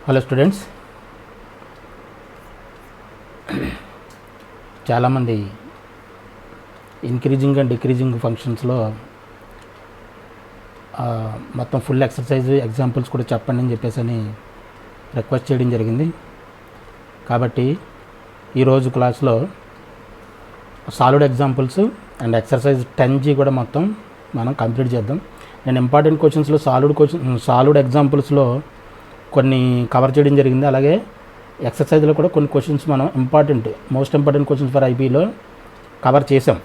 Hello students, చాలామంది increasing and decreasing ఫంక్షన్స్లో మొత్తం ఫుల్ ఎక్సర్సైజ్ ఎగ్జాంపుల్స్ కూడా చెప్పండి అని చెప్పేసి రిక్వెస్ట్ చేయడం జరిగింది. కాబట్టి ఈరోజు క్లాస్లో solid examples and exercise 10G కూడా మొత్తం మనం కంప్లీట్ చేద్దాం. నేను ఇంపార్టెంట్ క్వశ్చన్స్లో సాలిడ్ ఎగ్జాంపుల్స్లో కొన్ని కవర్ చేయడం జరిగింది. అలాగే ఎక్సర్సైజ్లో కూడా కొన్ని క్వశ్చన్స్ మనం మోస్ట్ ఇంపార్టెంట్ క్వశ్చన్స్ ఫర్ ఐపీలో కవర్ చేసాం.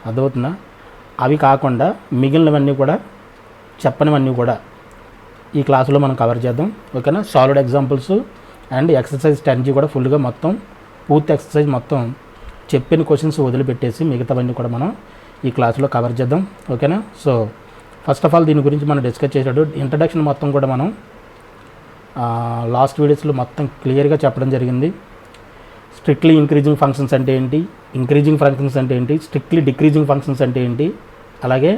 అర్థమవుతుందా? అవి కాకుండా మిగిలినవన్నీ కూడా చెప్పనివన్నీ కూడా ఈ క్లాసులో మనం కవర్ చేద్దాం. ఓకేనా? Solid examples and exercise 10G కూడా ఫుల్గా మొత్తం పూర్తి ఎక్సర్సైజ్ మొత్తం చెప్పిన క్వశ్చన్స్ వదిలిపెట్టేసి మిగతావన్నీ కూడా మనం ఈ క్లాసులో కవర్ చేద్దాం. ఓకేనా? సో ఫస్ట్ ఆఫ్ ఆల్ దీని గురించి మనం డిస్కస్ చేసాడు. ఇంట్రడక్షన్ మొత్తం కూడా మనం లాస్ట్ వీడియోస్లో మొత్తం క్లియర్గా చెప్పడం జరిగింది. స్ట్రిక్ట్లీ ఇంక్రీజింగ్ ఫంక్షన్స్ అంటే ఏంటి, ఇంక్రీజింగ్ ఫంక్షన్స్ అంటే ఏంటి, స్ట్రిక్ట్లీ డిక్రీజింగ్ ఫంక్షన్స్ అంటే ఏంటి, అలాగే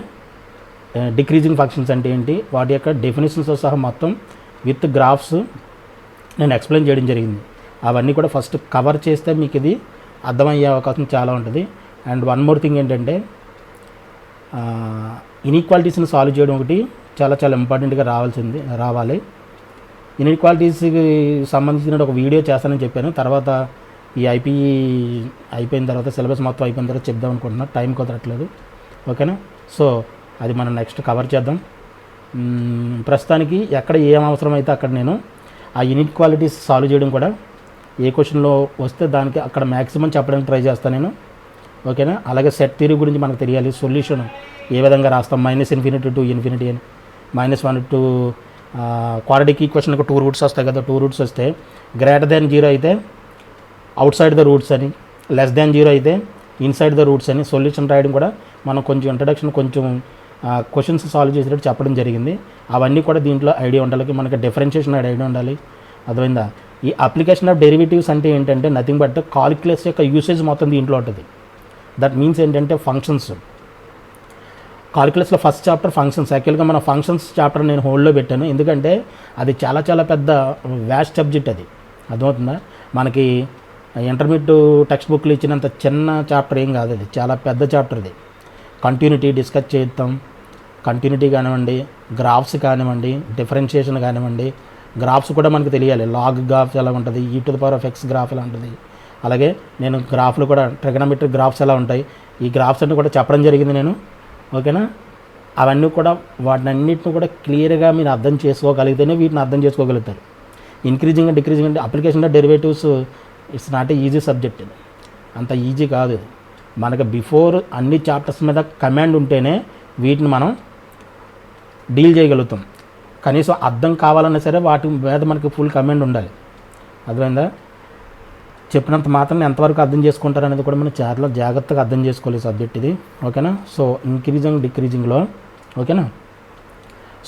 డిక్రీజింగ్ ఫంక్షన్స్ అంటే ఏంటి, వాటి యొక్క డెఫినేషన్స్తో సహా మొత్తం విత్ గ్రాఫ్స్ నేను ఎక్స్ప్లెయిన్ చేయడం జరిగింది. అవన్నీ కూడా ఫస్ట్ కవర్ చేస్తే మీకు ఇది అర్థమయ్యే అవకాశం చాలా ఉంటుంది. అండ్ వన్ మోర్ థింగ్ ఏంటంటే ఇన్ఈక్వాలిటీస్ని సాల్వ్ చేయడం ఒకటి చాలా చాలా ఇంపార్టెంట్గా రావాలి. ఇన్ఈక్వాలిటీస్కి సంబంధించిన ఒక వీడియో చేస్తానని చెప్పాను. తర్వాత ఈ ఐపీఈ అయిపోయిన తర్వాత సిలబస్ మొత్తం అయిపోయిన తర్వాత చెప్దాం అనుకుంటున్నా, టైం కుదరట్లేదు. ఓకేనా? సో అది మనం నెక్స్ట్ కవర్ చేద్దాం. ప్రస్తుతానికి ఎక్కడ ఏం అవసరమైతే అక్కడ నేను ఆ ఇన్ఈక్వాలిటీస్ సాల్వ్ చేయడం కూడా ఏ క్వశ్చన్లో వస్తే దానికి అక్కడ మ్యాక్సిమం చెప్పడానికి ట్రై చేస్తాను నేను. ఓకేనా? అలాగే సెట్ థియరీ గురించి మనకు తెలియాలి. సొల్యూషన్ ఏ విధంగా రాస్తాం, -∞ to ∞ అని, -1 to క్వాడ్రాటిక్ ఈక్వేషన్కి 2 రూట్స్ వస్తాయి కదా. 2 రూట్స్ వస్తే >0 అయితే అవుట్ సైడ్ ద రూట్స్ అని, <0 అయితే ఇన్సైడ్ ద రూట్స్ అని సొల్యూషన్ రాయడం కూడా మనం కొంచెం ఇంట్రడక్షన్ కొంచెం క్వశ్చన్స్ సాల్వ్ చేసేటట్టు చెప్పడం జరిగింది. అవన్నీ కూడా దీంట్లో ఐడియా ఉండాలి. మనకి డిఫరెన్షియేషన్ ఐడియా ఉండాలి. అర్థమైందా? ఈ అప్లికేషన్ ఆఫ్ డెరివేటివ్స్ అంటే ఏంటంటే నథింగ్ బట్ కాలిక్యులస్ యొక్క యూసేజ్ మొత్తం దీంట్లో ఉంటుంది. దట్ మీన్స్ ఏంటంటే ఫంక్షన్స్. కాలిక్యులస్లో ఫస్ట్ చాప్టర్ ఫంక్షన్స్. యాక్చువల్గా మన ఫంక్షన్స్ చాప్టర్ నేను హోల్డ్లో పెట్టాను, ఎందుకంటే అది చాలా చాలా పెద్ద వ్యాస్ట్ సబ్జెక్ట్ అది. అర్థమవుతుందా? మనకి ఇంటర్మీడియట్ టెక్స్ట్ బుక్లు ఇచ్చినంత చిన్న చాప్టర్ ఏం కాదు, అది చాలా పెద్ద చాప్టర్. అది కంటిన్యూటీ డిస్కస్ చేద్దాం. కంటిన్యూటీ కానివ్వండి, గ్రాఫ్స్ కానివ్వండి, డిఫరెన్షియేషన్ కానివ్వండి. గ్రాఫ్స్ కూడా మనకు తెలియాలి. లాగ్ గ్రాఫ్ ఎలా ఉంటుంది, e⁻x గ్రాఫ్ ఎలా ఉంటుంది. అలాగే నేను గ్రాఫ్లు కూడా ట్రిగనోమెట్రిక్ గ్రాఫ్స్ ఎలా ఉంటాయి, ఈ గ్రాఫ్స్ అన్నీ కూడా చెప్పడం జరిగింది నేను. ఓకేనా? అవన్నీ కూడా వాటినన్నింటిని కూడా క్లియర్గా మీరు అర్థం చేసుకోగలిగితేనే వీటిని అర్థం చేసుకోగలుగుతారు. ఇంక్రీజింగ్ అండ్ డిక్రీజింగ్ అంటే application of derivatives it's not a easy subject. అంత ఈజీ కాదు. మనకు బిఫోర్ అన్ని చాప్టర్స్ మీద కమాండ్ ఉంటేనే వీటిని మనం డీల్ చేయగలుగుతాం. కనీసం అర్థం కావాలన్నా సరే వాటి మీద మనకి ఫుల్ కమాండ్ ఉండాలి. అర్థమైందా? చెప్పినంత మాత్రం ఎంతవరకు అర్థం చేసుకుంటారు అనేది కూడా మనం చాలా జాగ్రత్తగా అర్థం చేసుకోవాలి సబ్జెక్ట్ ఇది. ఓకేనా? సో ఇంక్రీజింగ్ డిక్రీజింగ్లో ఓకేనా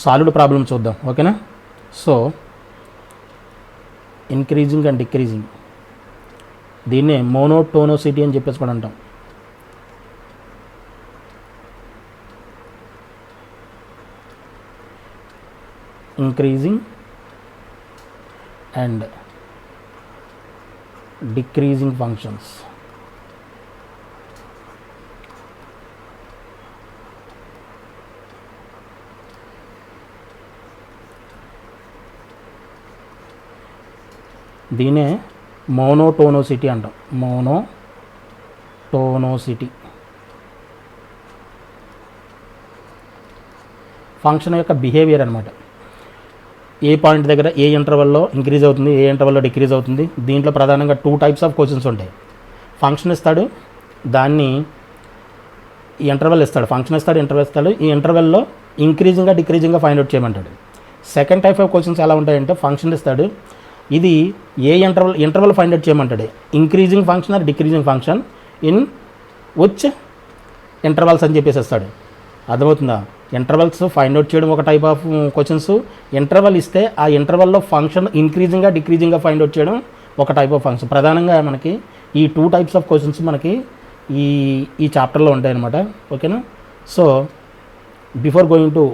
సాలిడ్ ప్రాబ్లం చూద్దాం. ఓకేనా? సో ఇంక్రీజింగ్ అండ్ డిక్రీజింగ్, దీన్నే మోనోటోనోసిటీ అని చెప్పేసి కూడా అంటాం. Increasing and decreasing functions. దీనే మోనోటోనోసిటీ అంటాం. మోనోటోనోసిటీ ఫంక్షన్ యొక్క బిహేవియర్ అనమాట. ఏ పాయింట్ దగ్గర ఏ ఇంటర్వల్లో ఇంక్రీజ్ అవుతుంది, ఏ ఇంటర్వల్లో డిక్రీజ్ అవుతుంది. దీంట్లో ప్రధానంగా 2 టైప్స్ ఆఫ్ క్వశ్చన్స్ ఉంటాయి. ఫంక్షన్ ఇస్తాడు, దాన్ని ఈ ఇంటర్వెల్ ఇస్తాడు. ఫంక్షన్ ఇస్తాడు, ఇంటర్వెల్ ఇస్తాడు. ఈ ఇంటర్వెల్లో ఇంక్రీజింగ్గా డిక్రీజింగ్గా ఫైండ్ అవుట్ చేయమంటాడు. సెకండ్ టైప్ ఆఫ్ క్వశ్చన్స్ ఎలా ఉంటాయంటే ఫంక్షన్ ఇస్తాడు, ఇది ఏ ఇంటర్వల్ ఫైండ్ అవుట్ చేయమంటాడు. Increasing function or decreasing function in which intervals అని చెప్పేసి ఇస్తాడు. అర్థమవుతుందా? ఇంటర్వల్స్ ఫైండ్ అవుట్ చేయడం ఒక టైప్ ఆఫ్ క్వశ్చన్స్. ఇంటర్వల్ ఇస్తే ఆ ఇంటర్వల్లో ఫంక్షన్ ఇంక్రీజింగ్గా డిక్రీజింగ్గా ఫైండ్ అవుట్ చేయడం ఒక టైప్ ఆఫ్ ఫంక్షన్. ప్రధానంగా మనకి ఈ 2 టైప్స్ ఆఫ్ క్వశ్చన్స్ మనకి ఈ చాప్టర్లో ఉంటాయన్నమాట. ఓకేనా? So before going to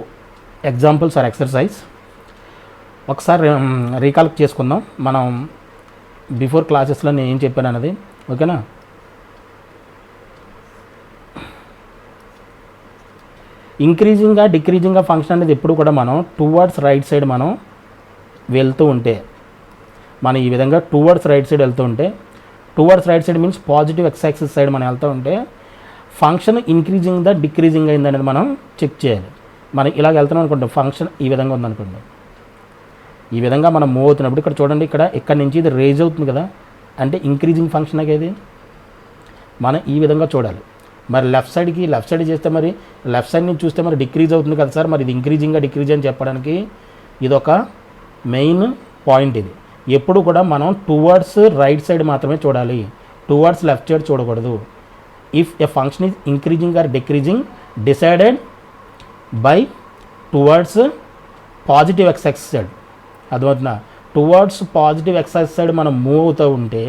examples are exercise, ఒకసారి రీకాలెక్ట్ చేసుకుందాం మనం బిఫోర్ క్లాసెస్లో నేను ఏం చెప్పాను అన్నది. ఓకేనా? ఇంక్రీజింగ్గా డిక్రీజింగ్గా ఫంక్షన్ అనేది ఎప్పుడు కూడా మనం టువర్డ్స్ రైట్ సైడ్ మనం వెళ్తూ ఉంటే, మనం ఈ విధంగా టువర్డ్స్ రైట్ సైడ్ వెళ్తూ ఉంటే, towards right side means positive X axis side మనం వెళ్తూ ఉంటే ఫంక్షన్ ఇంక్రీజింగ్దా డిక్రీజింగ్ అయిందనేది మనం చెక్ చేయాలి. మనం ఇలాగ వెళ్తున్నాం అనుకోండి, ఫంక్షన్ ఈ విధంగా ఉందనుకోండి, ఈ విధంగా మనం మూవ్ అవుతున్నప్పుడు ఇక్కడ చూడండి, ఇక్కడ నుంచి ఇది రేజ్ అవుతుంది కదా, అంటే ఇంక్రీజింగ్ ఫంక్షన్ ఇది. మనం ఈ విధంగా చూడాలి. మరి లెఫ్ట్ సైడ్ చేస్తే మరి లెఫ్ట్ సైడ్ నుంచి చూస్తే మరి డిక్రీజ్ అవుతుంది కదా సార్, మరి ఇది ఇంక్రీజింగ్గా డిక్రీజ్ అని చెప్పడానికి ఇది ఒక మెయిన్ పాయింట్. ఇది ఎప్పుడు కూడా మనం టువర్డ్స్ రైట్ సైడ్ మాత్రమే చూడాలి, టువర్డ్స్ లెఫ్ట్ సైడ్ చూడకూడదు. If a function is increasing or decreasing decided by towards positive X axis side. అర్థమవుతుందా? Towards positive X axis side మనం మూవ్ అవుతూ ఉంటే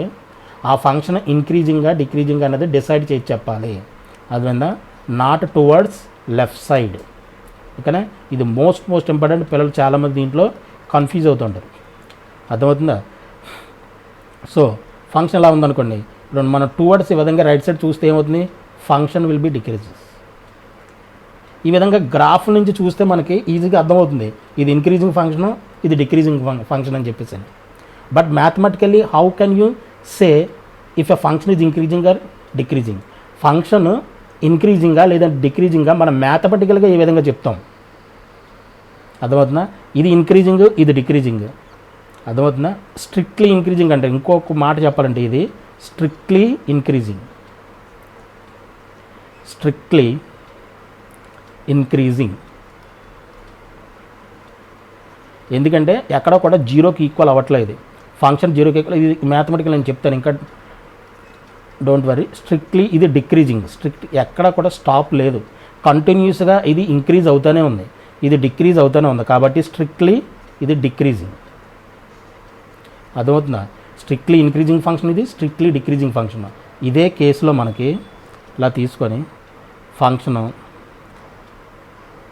ఆ ఫంక్షన్ ఇంక్రీజింగ్గా డిక్రీజింగ్ అనేది డిసైడ్ చేసి చెప్పాలి. అర్థమైందా? Not towards left side. ఓకేనా? ఇది మోస్ట్ ఇంపార్టెంట్. పిల్లలు చాలామంది దీంట్లో కన్ఫ్యూజ్ అవుతుంటారు. అర్థమవుతుందా? సో ఫంక్షన్ ఎలా ఉందనుకోండి, ఇప్పుడు మనం టువర్డ్స్ ఈ విధంగా రైట్ సైడ్ చూస్తే ఏమవుతుంది, ఫంక్షన్ విల్ బి డిక్రీజెస్. ఈ విధంగా గ్రాఫ్ నుంచి చూస్తే మనకి ఈజీగా అర్థమవుతుంది ఇది ఇంక్రీజింగ్ ఫంక్షన్, ఇది డిక్రీజింగ్ ఫంక్షన్ అని చెప్పేసి. But mathematically how can you say if a function is increasing or decreasing? Function ఇంక్రీజింగా లేదా డిక్రీజింగా మనం మ్యాథమెటికల్గా ఏ విధంగా చెప్తాం? అర్థమవుతుందా? ఇది ఇంక్రీజింగ్, ఇది డిక్రీజింగ్. అర్థమవుతుందా? స్ట్రిక్ట్లీ ఇంక్రీజింగ్ అంటే, ఇంకొక మాట చెప్పాలంటే ఇది స్ట్రిక్ట్లీ ఇంక్రీజింగ్. స్ట్రిక్ట్లీ ఇంక్రీజింగ్ ఎందుకంటే ఎక్కడ కూడా జీరోకి ఈక్వల్ అవ్వట్లేదు. ఫంక్షన్ జీరోకి ఈక్వల్, ఇది మ్యాథమెటికల్ నేను చెప్తాను, ఇంకా డోంట్ వరీ. స్ట్రిక్ట్లీ ఇది డిక్రీజింగ్, స్ట్రిక్ట్ ఎక్కడ కూడా స్టాప్ లేదు, కంటిన్యూస్గా ఇది ఇంక్రీజ్ అవుతూనే ఉంది, ఇది డిక్రీజ్ అవుతూనే ఉంది. కాబట్టి స్ట్రిక్ట్లీ ఇది డిక్రీజింగ్. అర్థమవుతుందా? స్ట్రిక్ట్లీ ఇంక్రీజింగ్ ఫంక్షన్, ఇది స్ట్రిక్ట్లీ డిక్రీజింగ్ ఫంక్షన్. ఇదే కేసులో మనకి ఇలా తీసుకొని ఫంక్షను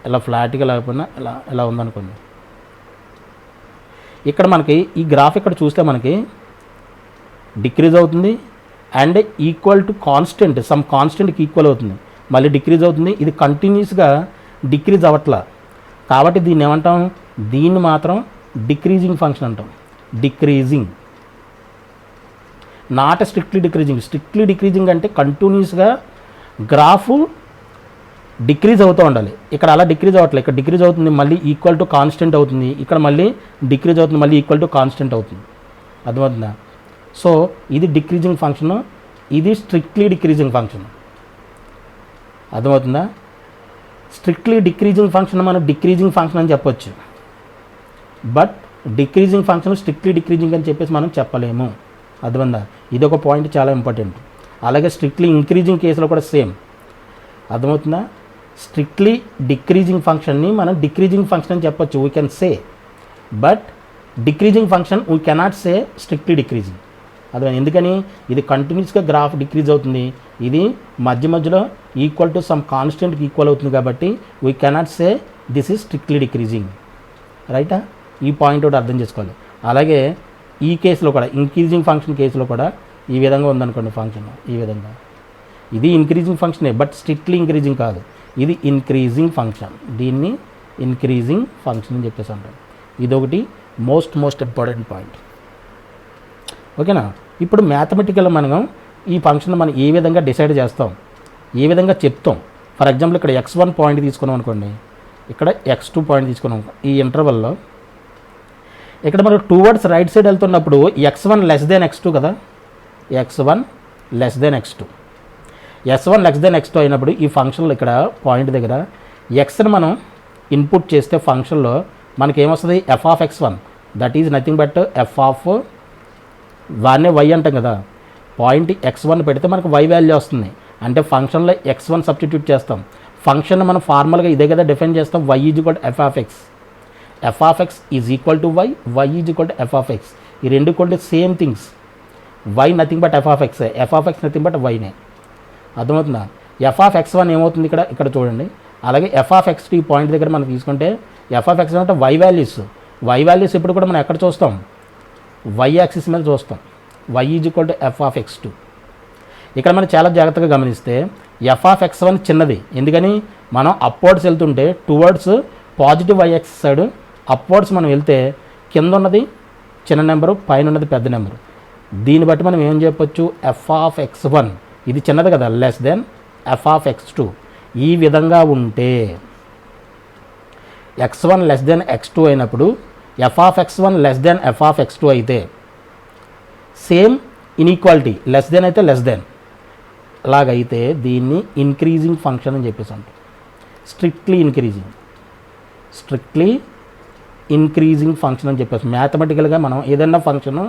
ఇలా ఫ్లాట్గా లేకపోయినా ఇలా ఉందనుకోండి, ఇక్కడ మనకి ఈ గ్రాఫ్ ఇక్కడ చూస్తే మనకి డిక్రీజ్ అవుతుంది and equal to constant, some కాన్స్టెంట్కి ఈక్వల్ అవుతుంది, మళ్ళీ డిక్రీజ్ అవుతుంది. ఇది కంటిన్యూస్గా డిక్రీజ్ అవ్వట్లా, కాబట్టి దీన్ని ఏమంటాం, దీన్ని మాత్రం డిక్రీజింగ్ ఫంక్షన్ అంటాం. Decreasing, not strictly decreasing. Strictly decreasing అంటే కంటిన్యూస్గా గ్రాఫ్ డిక్రీజ్ అవుతూ ఉండాలి. ఇక్కడ అలా డిక్రీజ్ అవ్వట్లేదు, ఇక్కడ డిక్రీజ్ అవుతుంది మళ్ళీ ఈక్వల్ టు కాన్స్టెంట్ అవుతుంది, ఇక్కడ మళ్ళీ డిక్రీజ్ అవుతుంది మళ్ళీ ఈక్వల్ టు కాన్స్టెంట్ అవుతుంది. అర్థమవుతుందా? సో ఇది డిక్రీజింగ్ ఫంక్షన్, ఇది స్ట్రిక్ట్లీ డిక్రీజింగ్ ఫంక్షన్. అర్థమవుతుందా? స్ట్రిక్ట్లీ డిక్రీజింగ్ ఫంక్షన్ మనం డిక్రీజింగ్ ఫంక్షన్ అని చెప్పొచ్చు, but decreasing function strictly decreasing అని చెప్పేసి మనం చెప్పలేము. అర్థమైందా? ఇది ఒక పాయింట్ చాలా ఇంపార్టెంట్. అలాగే స్ట్రిక్ట్లీ ఇంక్రీజింగ్ కేసులో కూడా సేమ్. అర్థమవుతుందా? స్ట్రిక్ట్లీ డిక్రీజింగ్ ఫంక్షన్ని మనం డిక్రీజింగ్ ఫంక్షన్ అని చెప్పొచ్చు, we can say, but decreasing function we cannot say strictly decreasing. అర్థమైంది? ఎందుకని, ఇది కంటిన్యూస్గా గ్రాఫ్ డిక్రీజ్ అవుతుంది, ఇది మధ్యలో ఈక్వల్ టు సమ్ కాన్స్టెంట్కి ఈక్వల్ అవుతుంది, కాబట్టి we cannot say this is strictly decreasing. రైటా? ఈ పాయింట్ ఒకటి అర్థం చేసుకోవాలి. అలాగే ఈ కేసులో కూడా, ఇంక్రీజింగ్ ఫంక్షన్ కేసులో కూడా ఈ విధంగా ఉందనుకోండి ఫంక్షన్, ఈ విధంగా ఇది ఇంక్రీజింగ్ ఫంక్షనే, బట్ స్ట్రిక్ట్లీ ఇంక్రీజింగ్ కాదు, ఇది ఇంక్రీజింగ్ ఫంక్షన్. దీన్ని ఇంక్రీజింగ్ ఫంక్షన్ అని చెప్పేసి అంటాం. ఇదొకటి మోస్ట్ ఇంపార్టెంట్ పాయింట్. ఓకేనా? ఇప్పుడు మ్యాథమెటికల్ మనం ఈ ఫంక్షన్ మనం ఏ విధంగా డిసైడ్ చేస్తాం, ఏ విధంగా చెప్తాం. ఫర్ ఎగ్జాంపుల్ ఇక్కడ x1 పాయింట్ తీసుకున్నాం అనుకోండి, ఇక్కడ x2 పాయింట్ తీసుకున్నాం. ఈ ఇంటర్వల్లో ఇక్కడ మనం టువర్డ్స్ రైట్ సైడ్ వెళ్తున్నప్పుడు x1 లెస్ దెన్ x2 కదా, x1 less than x2. s1 less than x2 అయినప్పుడు ఈ ఫంక్షన్లో ఇక్కడ పాయింట్ దగ్గర xని మనం ఇన్పుట్ చేస్తే ఫంక్షన్లో మనకి ఏమొస్తుంది, f of x1, that is nothing but f of వాన్నే y అంటాం కదా. పాయింట్ x1 పెడితే మనకు y వాల్యూ వస్తుంది, అంటే ఫంక్షన్లో x1 సబ్స్టిట్యూట్ చేస్తాం. ఫంక్షన్ మనం ఫార్మల్గా ఇదే కదా డిఫైన్ చేస్తాం, y is equal to f of x. f of x is equal to y, y is equal to f of x. ఈ రెండు కొంటే same things, y nothing but f of x, f of x nothing but yనే. అర్థమవుతుందా? f of x1 ఏమవుతుంది ఇక్కడ చూడండి. అలాగే f of x2 ఈ పాయింట్ దగ్గర మనం తీసుకుంటే f ఆఫ్ x అంటే y వాల్యూస్, వై వాల్యూస్ ఎప్పుడు కూడా మనం ఎక్కడ చూస్తాం, వై యాక్సిస్ మీద చూస్తాం. y is equal to F of X two. ఇక్కడ మనం చాలా జాగ్రత్తగా గమనిస్తే ఎఫ్ ఆఫ్ ఎక్స్ వన్ చిన్నది, ఎందుకని మనం అప్వర్డ్స్ వెళ్తుంటే towards positive Y axis side upwards మనం వెళ్తే కింద ఉన్నది చిన్న నెంబరు, పైన ఉన్నది పెద్ద నెంబరు. దీన్ని బట్టి మనం ఏం చెప్పొచ్చు, ఎఫ్ ఆఫ్ ఎక్స్ వన్ ఇది చిన్నది కదా, less than F of X two. ఈ విధంగా ఉంటే X one less than X two అయినప్పుడు F of X one less than F of X two అయితే సేమ్ ఇన్ఈక్వాలిటీ, లెస్ దెన్ అయితే లెస్ దెన్ అలాగైతే దీన్ని ఇంక్రీజింగ్ ఫంక్షన్ అని చెప్పేసి అంటాం. స్ట్రిక్ట్లీ ఇంక్రీజింగ్ ఫంక్షన్ అని చెప్పేసి మ్యాథమెటికల్గా మనం ఏదైనా function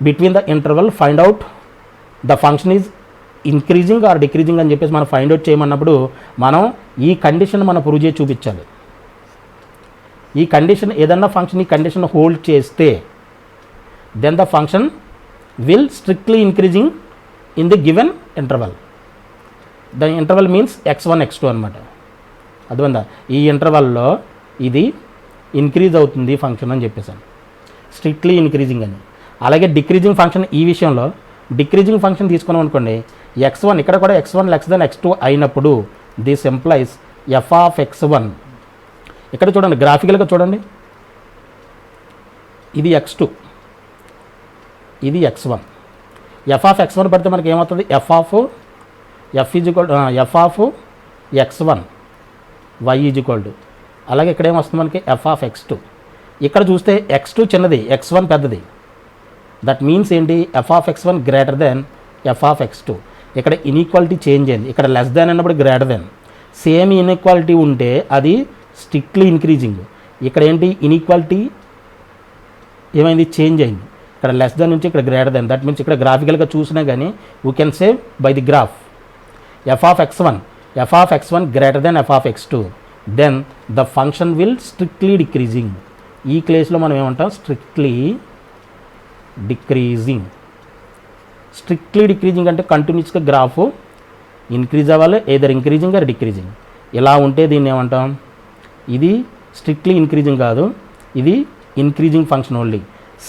between the interval find out the function is increasing or decreasing అని చెప్పేసి మనం ఫైండ్ అవుట్ చేయమన్నప్పుడు మనం ఈ కండిషన్ మనం ప్రూవ్ చేసి చూపించాలి. ఈ కండిషన్ ఏదన్నా ఫంక్షన్ ఈ కండిషన్ హోల్డ్ చేస్తే then the function will strictly increasing in the given interval. The interval means x1 x2 అనమాట. అర్థమైందా? ఈ ఇంటర్వల్లో ఇది ఇంక్రీజ్ అవుతుంది ఫంక్షన్ అని చెప్పేసాను, స్ట్రిక్ట్లీ ఇంక్రీజింగ్ అని. అలాగే డిక్రీజింగ్ ఫంక్షన్ ఈ విషయంలో డిక్రీజింగ్ ఫంక్షన్ తీసుకున్నాం అనుకోండి, x1 ఇక్కడ కూడా x1 లెస్ దెన్ x2 అయినప్పుడు this implies F of x1. ఇక్కడ చూడండి, గ్రాఫికల్గా చూడండి, ఇది x2 ఇది x1. ఎఫ్ ఆఫ్ x1 పడితే మనకి ఏమవుతుంది, F is equal F of x1 y is equal to, అలాగే ఇక్కడ ఏమొస్తుంది మనకి ఎఫ్ ఆఫ్ x2. ఇక్కడ చూస్తే x2 చిన్నది, x1 పెద్దది. దట్ మీన్స్ ఏంటి, f of x1 greater than F of x2. ఇక్కడ ఇన్ఈక్వాలిటీ చేంజ్ అయింది, ఇక్కడ లెస్ దాన్ అన్నప్పుడు గ్రేటర్ దెన్. సేమ్ ఇన్ఈక్వాలిటీ ఉంటే అది స్ట్రిక్ట్లీ ఇంక్రీజింగ్. ఇక్కడ ఏంటి, ఇన్ఈక్వాలిటీ ఏమైంది, చేంజ్ అయింది. ఇక్కడ లెస్ దాన్ నుంచి ఇక్కడ గ్రేటర్ దెన్. దట్ మీన్స్ ఇక్కడ గ్రాఫికల్గా చూసినా కానీ we can save by the graph F of x1 greater than F of x2, then the function will strictly decreasing. ఈ కేసులో మనం ఏమంటాం, స్ట్రిక్ట్లీ డిక్రీజింగ్. స్ట్రిక్ట్లీ డిక్రీజింగ్ అంటే కంటిన్యూస్గా గ్రాఫ్ ఇంక్రీజ్ అవ్వాలి, ఏదర్ ఇంక్రీజింగ్ ఆర్ డిక్రీజింగ్. ఇలా ఉంటే దీన్ని ఏమంటాం, ఇది స్ట్రిక్ట్లీ ఇంక్రీజింగ్ కాదు, ఇది increasing function only.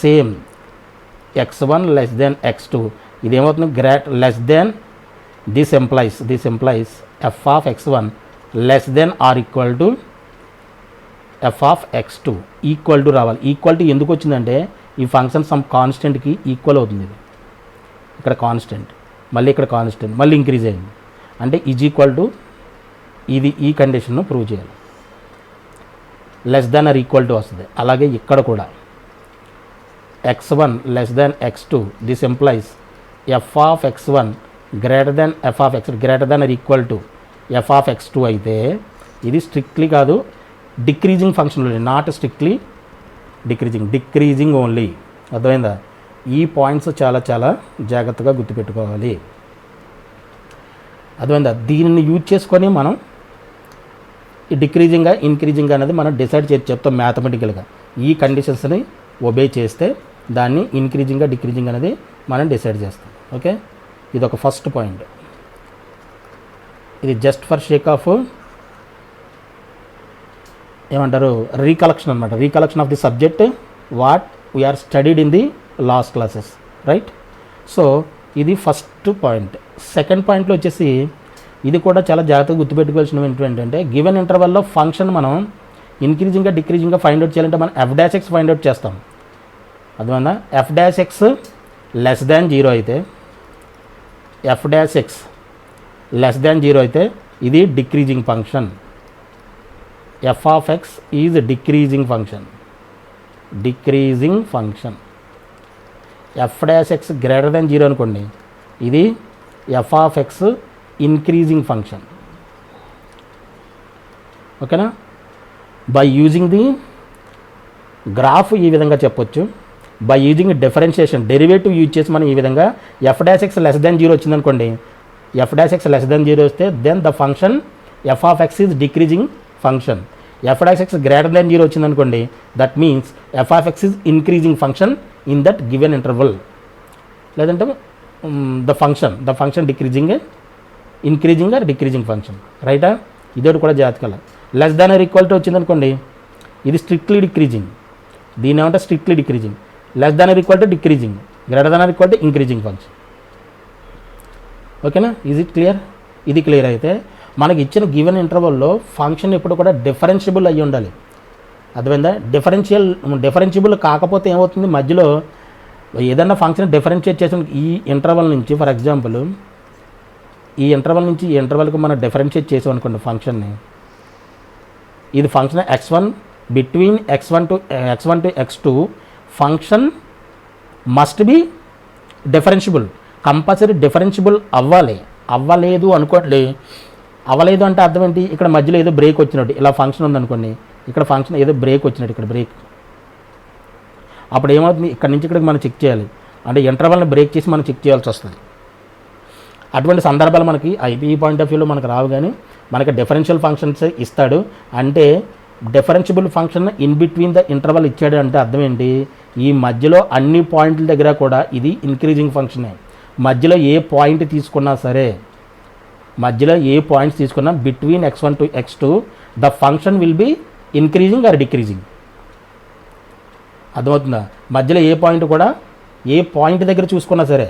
Same x1 less than x2 ఇది ఏమవుతుంది, less than this implies F of x1 less than or equal to F of x2. Equal to రావాలి. ఈక్వాలిటీ ఎందుకు వచ్చిందంటే ఈ ఫంక్షన్ సమ్ కాన్స్టెంట్కి ఈక్వల్ అవుతుంది. ఇది ఇక్కడ కాన్స్టెంట్, మళ్ళీ ఇక్కడ కాన్స్టెంట్, మళ్ళీ ఇంక్రీజ్ అయింది అంటే ఈజ్ ఈక్వల్ టు ఇది. ఈ కండిషన్ను ప్రూవ్ చేయాలి, less than or equal to వస్తుంది. అలాగే ఇక్కడ కూడా x1 less than x2 this implies F of x1 greater than F of x greater than or equal to F of x2 అయితే ఇది స్ట్రిక్ట్లీ కాదు, decreasing function only, not strictly decreasing only. అర్థమైందా? ఈ points చాలా చాలా జాగ్రత్తగా గుర్తుపెట్టుకోవాలి. అర్థమైందా? దీనిని యూజ్ చేసుకొని మనం ఈ డిక్రీజింగ్గా ఇంక్రీజింగ్ అనేది మనం డిసైడ్ చేసి చెప్తాం మ్యాథమెటికల్గా. ఈ కండిషన్స్ని ఒబే చేస్తే దాన్ని ఇంక్రీజింగ్గా డిక్రీజింగ్ అనేది మనం డిసైడ్ చేస్తాం. ఓకే, ఇది ఒక ఫస్ట్ పాయింట్. ఇది జస్ట్ ఫర్ షేక్ ఆఫ్ ఏమంటారు, రీకలెక్షన్ అనమాట. Recollection of the subject what we are studied in the last classes, right? So ఇది ఫస్ట్ పాయింట్. సెకండ్ పాయింట్లో వచ్చేసి ఇది కూడా చాలా జాగ్రత్తగా గుర్తుపెట్టుకోవాల్సినవి ఏంటంటే, గివెన్ ఇంటర్వల్లో ఫంక్షన్ మనం ఇంక్రీజింగ్గా డిక్రీజింగ్గా ఫైండ్ అవుట్ చేయాలంటే మనం f dash x find out చేస్తాం. అర్థమైందా? F dash X less than 0 అయితే, F dash X less than 0 అయితే ఇది decreasing function. F of X is decreasing function. F dash X greater than 0 అనుకోండి, ఇది F of X increasing function. ఓకేనా? By using the graph ఈ విధంగా చెప్పొచ్చు. By using differentiation derivative use చేసి మనం ఈ విధంగా F dash X less than 0 వచ్చిందనుకోండి, F dash X less than 0 వస్తే then the function F of X is decreasing function. F dash X greater than 0 వచ్చిందనుకోండి, that means F of X is increasing function in that given interval. లేదంటే the function increasing or decreasing function, రైటా? ఇదొకటి కూడా జాగ్రత్తగా. Less than or equal to వచ్చిందనుకోండి, ఇది strictly decreasing. దీని ఏమంటే strictly decreasing. Less than or equal to decreasing, greater than or equal to increasing function. ఓకేనా? Is it clear? ఇది క్లియర్ అయితే మనకి ఇచ్చిన గివెన్ ఇంటర్వల్లో ఫంక్షన్ ఎప్పుడు కూడా డిఫరెన్షియబుల్ అయ్యి ఉండాలి. అర్థమైందా? డిఫరెన్షియబుల్ కాకపోతే ఏమవుతుంది, మధ్యలో ఏదన్నా ఫంక్షన్ డిఫరెన్షియేట్ చేసిన ఈ ఇంటర్వల్ నుంచి, ఫర్ ఎగ్జాంపుల్ ఈ ఇంటర్వల్ నుంచి ఈ ఇంటర్వల్కి మనం డిఫరెన్షియేట్ చేసాం అనుకోండి ఫంక్షన్ని, ఇది function x1 between x1 to x2 function must be differentiable, compulsory differentiable అవ్వాలి. అవ్వలేదు అనుకోండి, అవ్వలేదు అంటే అర్థం ఏంటి, ఇక్కడ మధ్యలో ఏదో బ్రేక్ వచ్చినట్టు, ఇలా ఫంక్షన్ ఉందనుకోండి, ఇక్కడ ఫంక్షన్ ఏదో బ్రేక్ వచ్చినట్టు, ఇక్కడ బ్రేక్, అప్పుడు ఏమవుతుంది, ఇక్కడ నుంచి ఇక్కడికి మనం చెక్ చేయాలి, అంటే ఇంటర్వల్ని బ్రేక్ చేసి మనం చెక్ చేయాల్సి వస్తుంది. అటువంటి సందర్భాలు మనకి ఐపీఈ పాయింట్ ఆఫ్ వ్యూలో మనకు రావు, కానీ మనకి డిఫరెన్షియల్ ఫంక్షన్స్ ఇస్తాడు. అంటే differentiable function in between the interval ఇచ్చాడు అంటే అర్థం ఏంటి, ఈ మధ్యలో అన్ని పాయింట్ల దగ్గర కూడా ఇది ఇంక్రీజింగ్ ఫంక్షనే. మధ్యలో ఏ పాయింట్ తీసుకున్నా సరే, మధ్యలో ఏ పాయింట్స్ తీసుకున్నా between x1 to x2 the function will be increasing or decreasing. అర్థమవుతుందా? మధ్యలో ఏ పాయింట్ కూడా, ఏ పాయింట్ దగ్గర చూసుకున్నా సరే,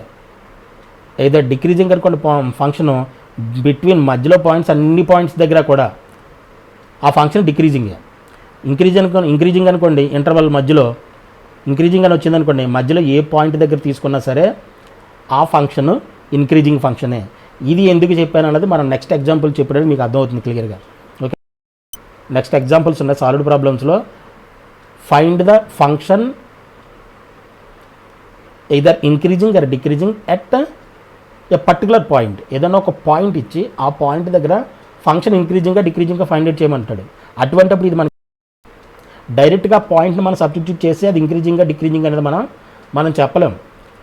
ఏదో డిక్రీజింగ్ అనుకోండి ఫంక్షను, బిట్వీన్ మధ్యలో పాయింట్స్ అన్ని పాయింట్స్ దగ్గర కూడా ఆ ఫంక్షన్ డిక్రీజింగే. ఇంక్రీజింగ్ అనుకోండి, ఇంటర్వల్ మధ్యలో ఇంక్రీజింగ్ అని వచ్చిందనుకోండి, మధ్యలో ఏ పాయింట్ దగ్గర తీసుకున్నా సరే ఆ ఫంక్షన్ ఇంక్రీజింగ్ ఫంక్షనే. ఇది ఎందుకు చెప్పాను అన్నది మనం నెక్స్ట్ ఎగ్జాంపుల్ చెప్పడానికి మీకు అర్థమవుతుంది క్లియర్గా. ఓకే, నెక్స్ట్ ఎగ్జాంపుల్స్ ఉన్నాయి సాల్వ్డ్ ప్రాబ్లమ్స్లో. Find the function either increasing or decreasing at a particular point. ఏదైనా ఒక పాయింట్ ఇచ్చి ఆ పాయింట్ దగ్గర ఫంక్షన్ ఇంక్రీజింగ్గా డిక్రీజింగ్గా ఫైండ్ అవుట్ చేయమంటాడు. అటువంటిప్పుడు ఇది మనకి డైరెక్ట్గా పాయింట్ని మనం సబ్స్టిట్యూట్ చేసి అది ఇంక్రీజింగ్గా డిక్రీజింగ్ అనేది మనం చెప్పలేం.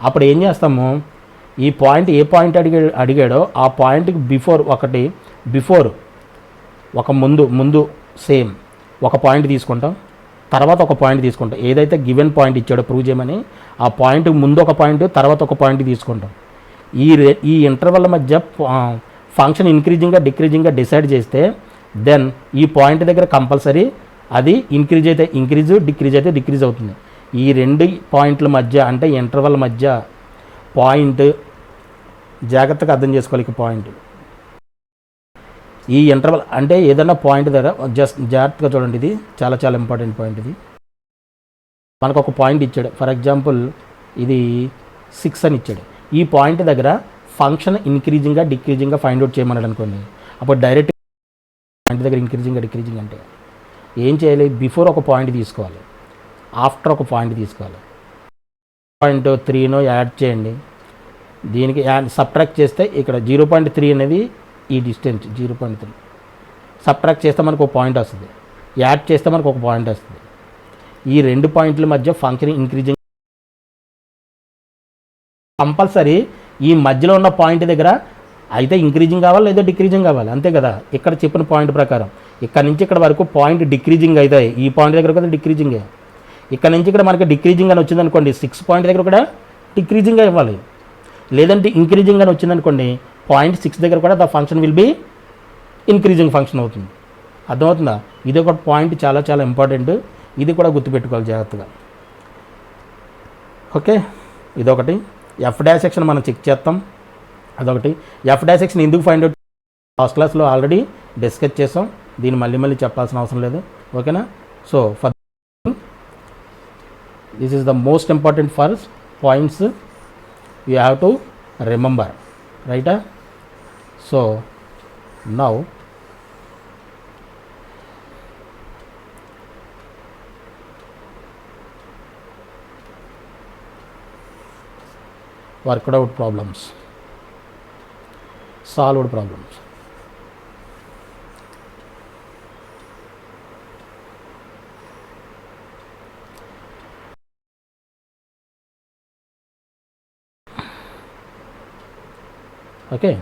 అప్పుడు ఏం చేస్తాము, ఈ పాయింట్ ఏ పాయింట్ అడిగాడో ఆ పాయింట్కి బిఫోర్ ఒక ముందు సేమ్ ఒక పాయింట్ తీసుకుంటాం, తర్వాత ఒక పాయింట్ తీసుకుంటాం. ఏదైతే గివెన్ పాయింట్ ఇచ్చాడో ప్రూవ్ చేయమని ఆ పాయింట్ ముందు ఒక పాయింట్, తర్వాత ఒక పాయింట్ తీసుకుంటాం. ఈ ఇంటర్వల్ మధ్య ఫంక్షన్ ఇంక్రీజింగ్గా డిక్రీజింగ్గా డిసైడ్ చేస్తే దెన్ ఈ పాయింట్ దగ్గర కంపల్సరీ అది ఇంక్రీజ్ అయితే ఇంక్రీజ్, డిక్రీజ్ అయితే డిక్రీజ్ అవుతుంది. ఈ రెండు పాయింట్ల మధ్య అంటే ఇంటర్వల్ మధ్య పాయింట్ జాగ్రత్తగా అర్థం చేసుకోవాలి. ఈ పాయింట్ ఈ ఇంటర్వల్ అంటే ఏదైనా పాయింట్ దగ్గర జాగ్రత్తగా చూడండి, ఇది చాలా చాలా ఇంపార్టెంట్ పాయింట్. ఇది మనకు ఒక పాయింట్ ఇచ్చాడు, ఫర్ ఎగ్జాంపుల్ ఇది 6 అని ఇచ్చాడు. ఈ పాయింట్ దగ్గర ఫంక్షన్ ఇంక్రీజింగ్గా డిక్రీజింగ్గా ఫైండ్ అవుట్ చేయమన్నాడు అనుకోండి. అప్పుడు డైరెక్ట్ పాయింట్ దగ్గర ఇంక్రీజింగ్గా డిక్రీజింగ్ అంటే ఏం చేయాలి, బిఫోర్ ఒక పాయింట్ తీసుకోవాలి, ఆఫ్టర్ ఒక పాయింట్ తీసుకోవాలి. 0.3 యాడ్ చేయండి, దీనికి సబ్ట్రాక్ట్ చేస్తే ఇక్కడ 0.3 అనేది ఈ డిస్టెన్స్ 0.3 సబ్ట్రాక్ట్ చేస్తే మనకు ఒక పాయింట్ వస్తుంది, యాడ్ చేస్తే మనకు ఒక పాయింట్ వస్తుంది. ఈ రెండు పాయింట్ల మధ్య ఫంక్షన్ ఇంక్రీజింగ్ కంపల్సరీ ఈ మధ్యలో ఉన్న పాయింట్ దగ్గర అయితే ఇంక్రీజింగ్ కావాలి లేదా డిక్రీజింగ్ కావాలి, అంతే కదా. ఇక్కడ చెప్పిన పాయింట్ ప్రకారం ఇక్కడ నుంచి ఇక్కడ వరకు పాయింట్ డిక్రీజింగ్ అవుతాయి, ఈ పాయింట్ దగ్గర కూడా డిక్రీజింగే. ఇక్కడ నుంచి ఇక్కడ మనకి డిక్రీజింగ్ అని వచ్చిందనుకోండి, 6 పాయింట్ దగ్గర కూడా డిక్రీజింగ్ ఇవ్వాలి. లేదంటే ఇంక్రీజింగ్ అని వచ్చిందనుకోండి, పాయింట్ 6 దగ్గర కూడా the function will be increasing function అవుతుంది. అర్థమవుతుందా? ఇది ఒక పాయింట్ చాలా చాలా ఇంపార్టెంట్, ఇది కూడా గుర్తుపెట్టుకోవాలి జాగ్రత్తగా. ఓకే, ఇదొకటి. ఎఫ్ డాష్ సెక్షన్ మనం చెక్ చేస్తాం, అదొకటి. ఎఫ్ డాష్ సెక్షన్ ఎందుకు ఫైండ్ అవుట్ లాస్ట్ క్లాస్లో ఆల్రెడీ డిస్కస్ చేసాం, దీన్ని మళ్ళీ చెప్పాల్సిన అవసరం లేదు. ఓకేనా? So for this is the most important four points you have to remember, రైటా? So now worked out problems, solved problems. Okay,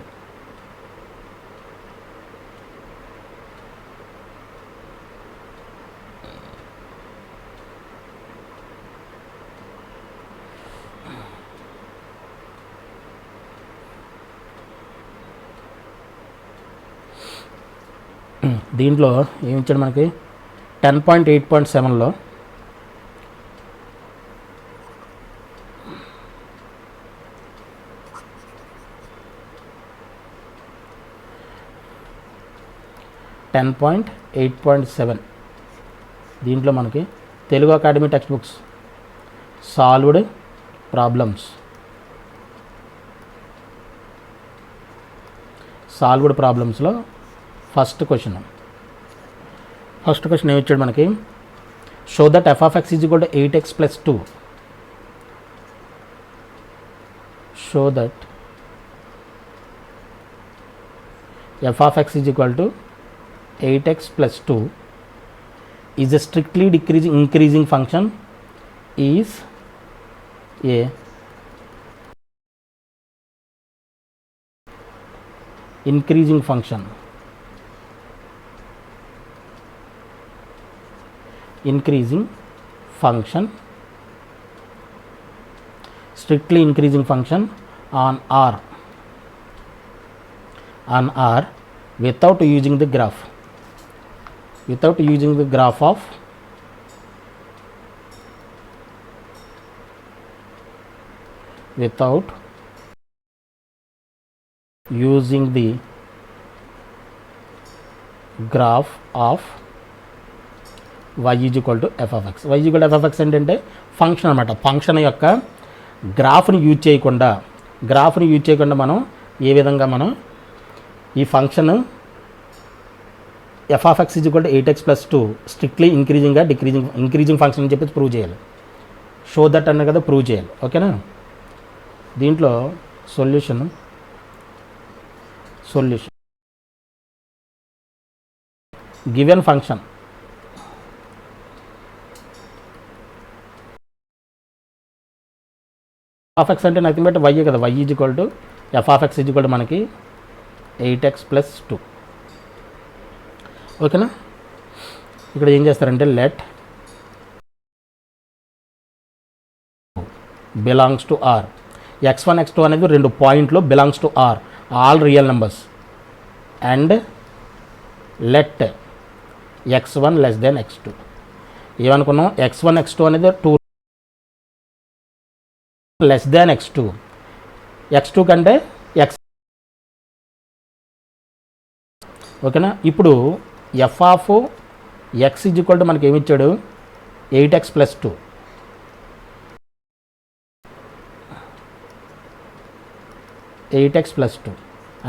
దీంట్లో ఏమి ఇచ్చాడు మనకి 10.8.7లో 10.8.7 దీంట్లో మనకి Telugu academy text books solved ప్రాబ్లమ్స్లో ఫస్ట్ క్వశ్చన్ ఏమి ఇచ్చాడు మనకి, show that f of x is equal to 8x plus 2. Show that f of x is equal to 8x plus 2 is a strictly increasing function, is a increasing function. Strictly increasing function on R without using the graph of y is equal to f of x. y is equal to f of x ఏంటంటే function అనమాట. Function యొక్క గ్రాఫ్ని use చేయకుండా మనం ఏ విధంగా మనం ఈ function f of x is equal to 8x plus 2 strictly increasing function అని చెప్పి ప్రూవ్ చేయాలి. షో దట్ అన్న కదా ప్రూవ్ చేయాలి. ఓకేనా. దీంట్లో solution given function f of x అంటే నథింగ్ బట్ y కదా. y is equal to f of x is equal to మనకి 8x plus 2. ఓకేనా. ఇక్కడ ఏం చేస్తారంటే let belongs to are. x1 x2 అనేది రెండు పాయింట్లు belongs to R, all real numbers, and let x1 less than x2. ఏమనుకున్నాం, x1 x2 అనేది 2 లెస్ దాన్ x2 కంటే x. ఓకేనా. ఇప్పుడు f of x is equal to మనకి ఏమి ఇచ్చాడు, 8x plus 2.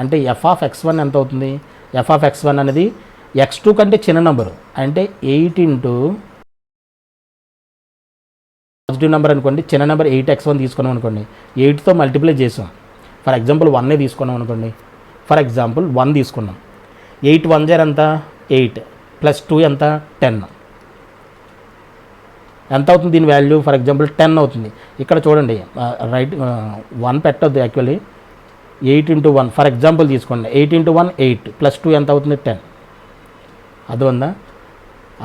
అంటే f ఆఫ్ x1 ఎంత అవుతుంది, f ఆఫ్ x1 అనేది x2 కంటే చిన్న నెంబరు, అంటే 8 ఇంటూ పాజిటివ్ నెంబర్ అనుకోండి, చిన్న నెంబర్ 8x1 తీసుకున్నాం అనుకోండి, 8తో మల్టిప్లై చేసాం. ఫర్ ఎగ్జాంపుల్ 1 తీసుకున్నాం అనుకోండి, 1 తీసుకున్నాం. 8 1 0 ఎంత 8 ప్లస్ 2 ఎంత 10. ఎంత అవుతుంది దీని వాల్యూ, ఫర్ ఎగ్జాంపుల్ 10 అవుతుంది. ఇక్కడ చూడండి, రైట్ 1 పెట్టద్దు యాక్చువల్లీ, 8 ఇంటూ 1 ఫర్ ఎగ్జాంపుల్ తీసుకోండి. 8 ఇంటూ 1 8 ప్లస్ 2 ఎంత అవుతుంది 10. అది ఉందా.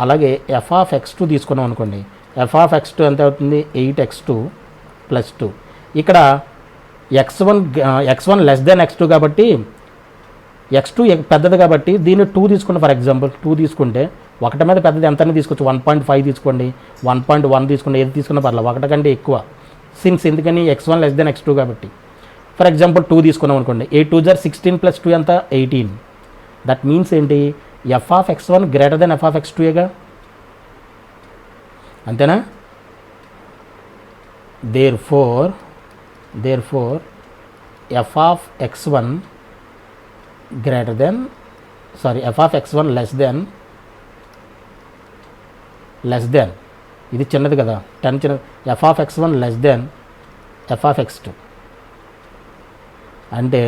అలాగే f ఆఫ్ x2 తీసుకున్నాం అనుకోండి, f ఆఫ్ x2 ఎంత అవుతుంది 8x2 ప్లస్ 2. ఇక్కడ x1 లెస్ దెన్ x2 కాబట్టి x2 పెద్దది కాబట్టి దీన్ని 2 తీసుకుంటే, ఫర్ ఎగ్జాంపుల్ 2 తీసుకుంటే ఒకటి మీద పెద్దది ఎంతనే తీసుకోవచ్చు, 1.5 తీసుకోండి, 1.1 తీసుకోండి, ఏది తీసుకున్నా పర్లేదు, ఒకటి కంటే ఎక్కువ. సిన్స్ ఎందుకని x1 లెస్ దెన్ x2 కాబట్టి. ఫర్ ఎగ్జాంపుల్ 2 తీసుకున్నాం అనుకోండి, 8 2 జర్ 16 ప్లస్ 2 ఎంత 18. దట్ మీన్స్ ఏంటి, f of x1 greater than f of x2గా, అంతేనా. Therefore f of x1 greater than f of x1 less than ఇది చిన్నది కదా 10 చిన్న, f of x1 less than f of x2. అంటే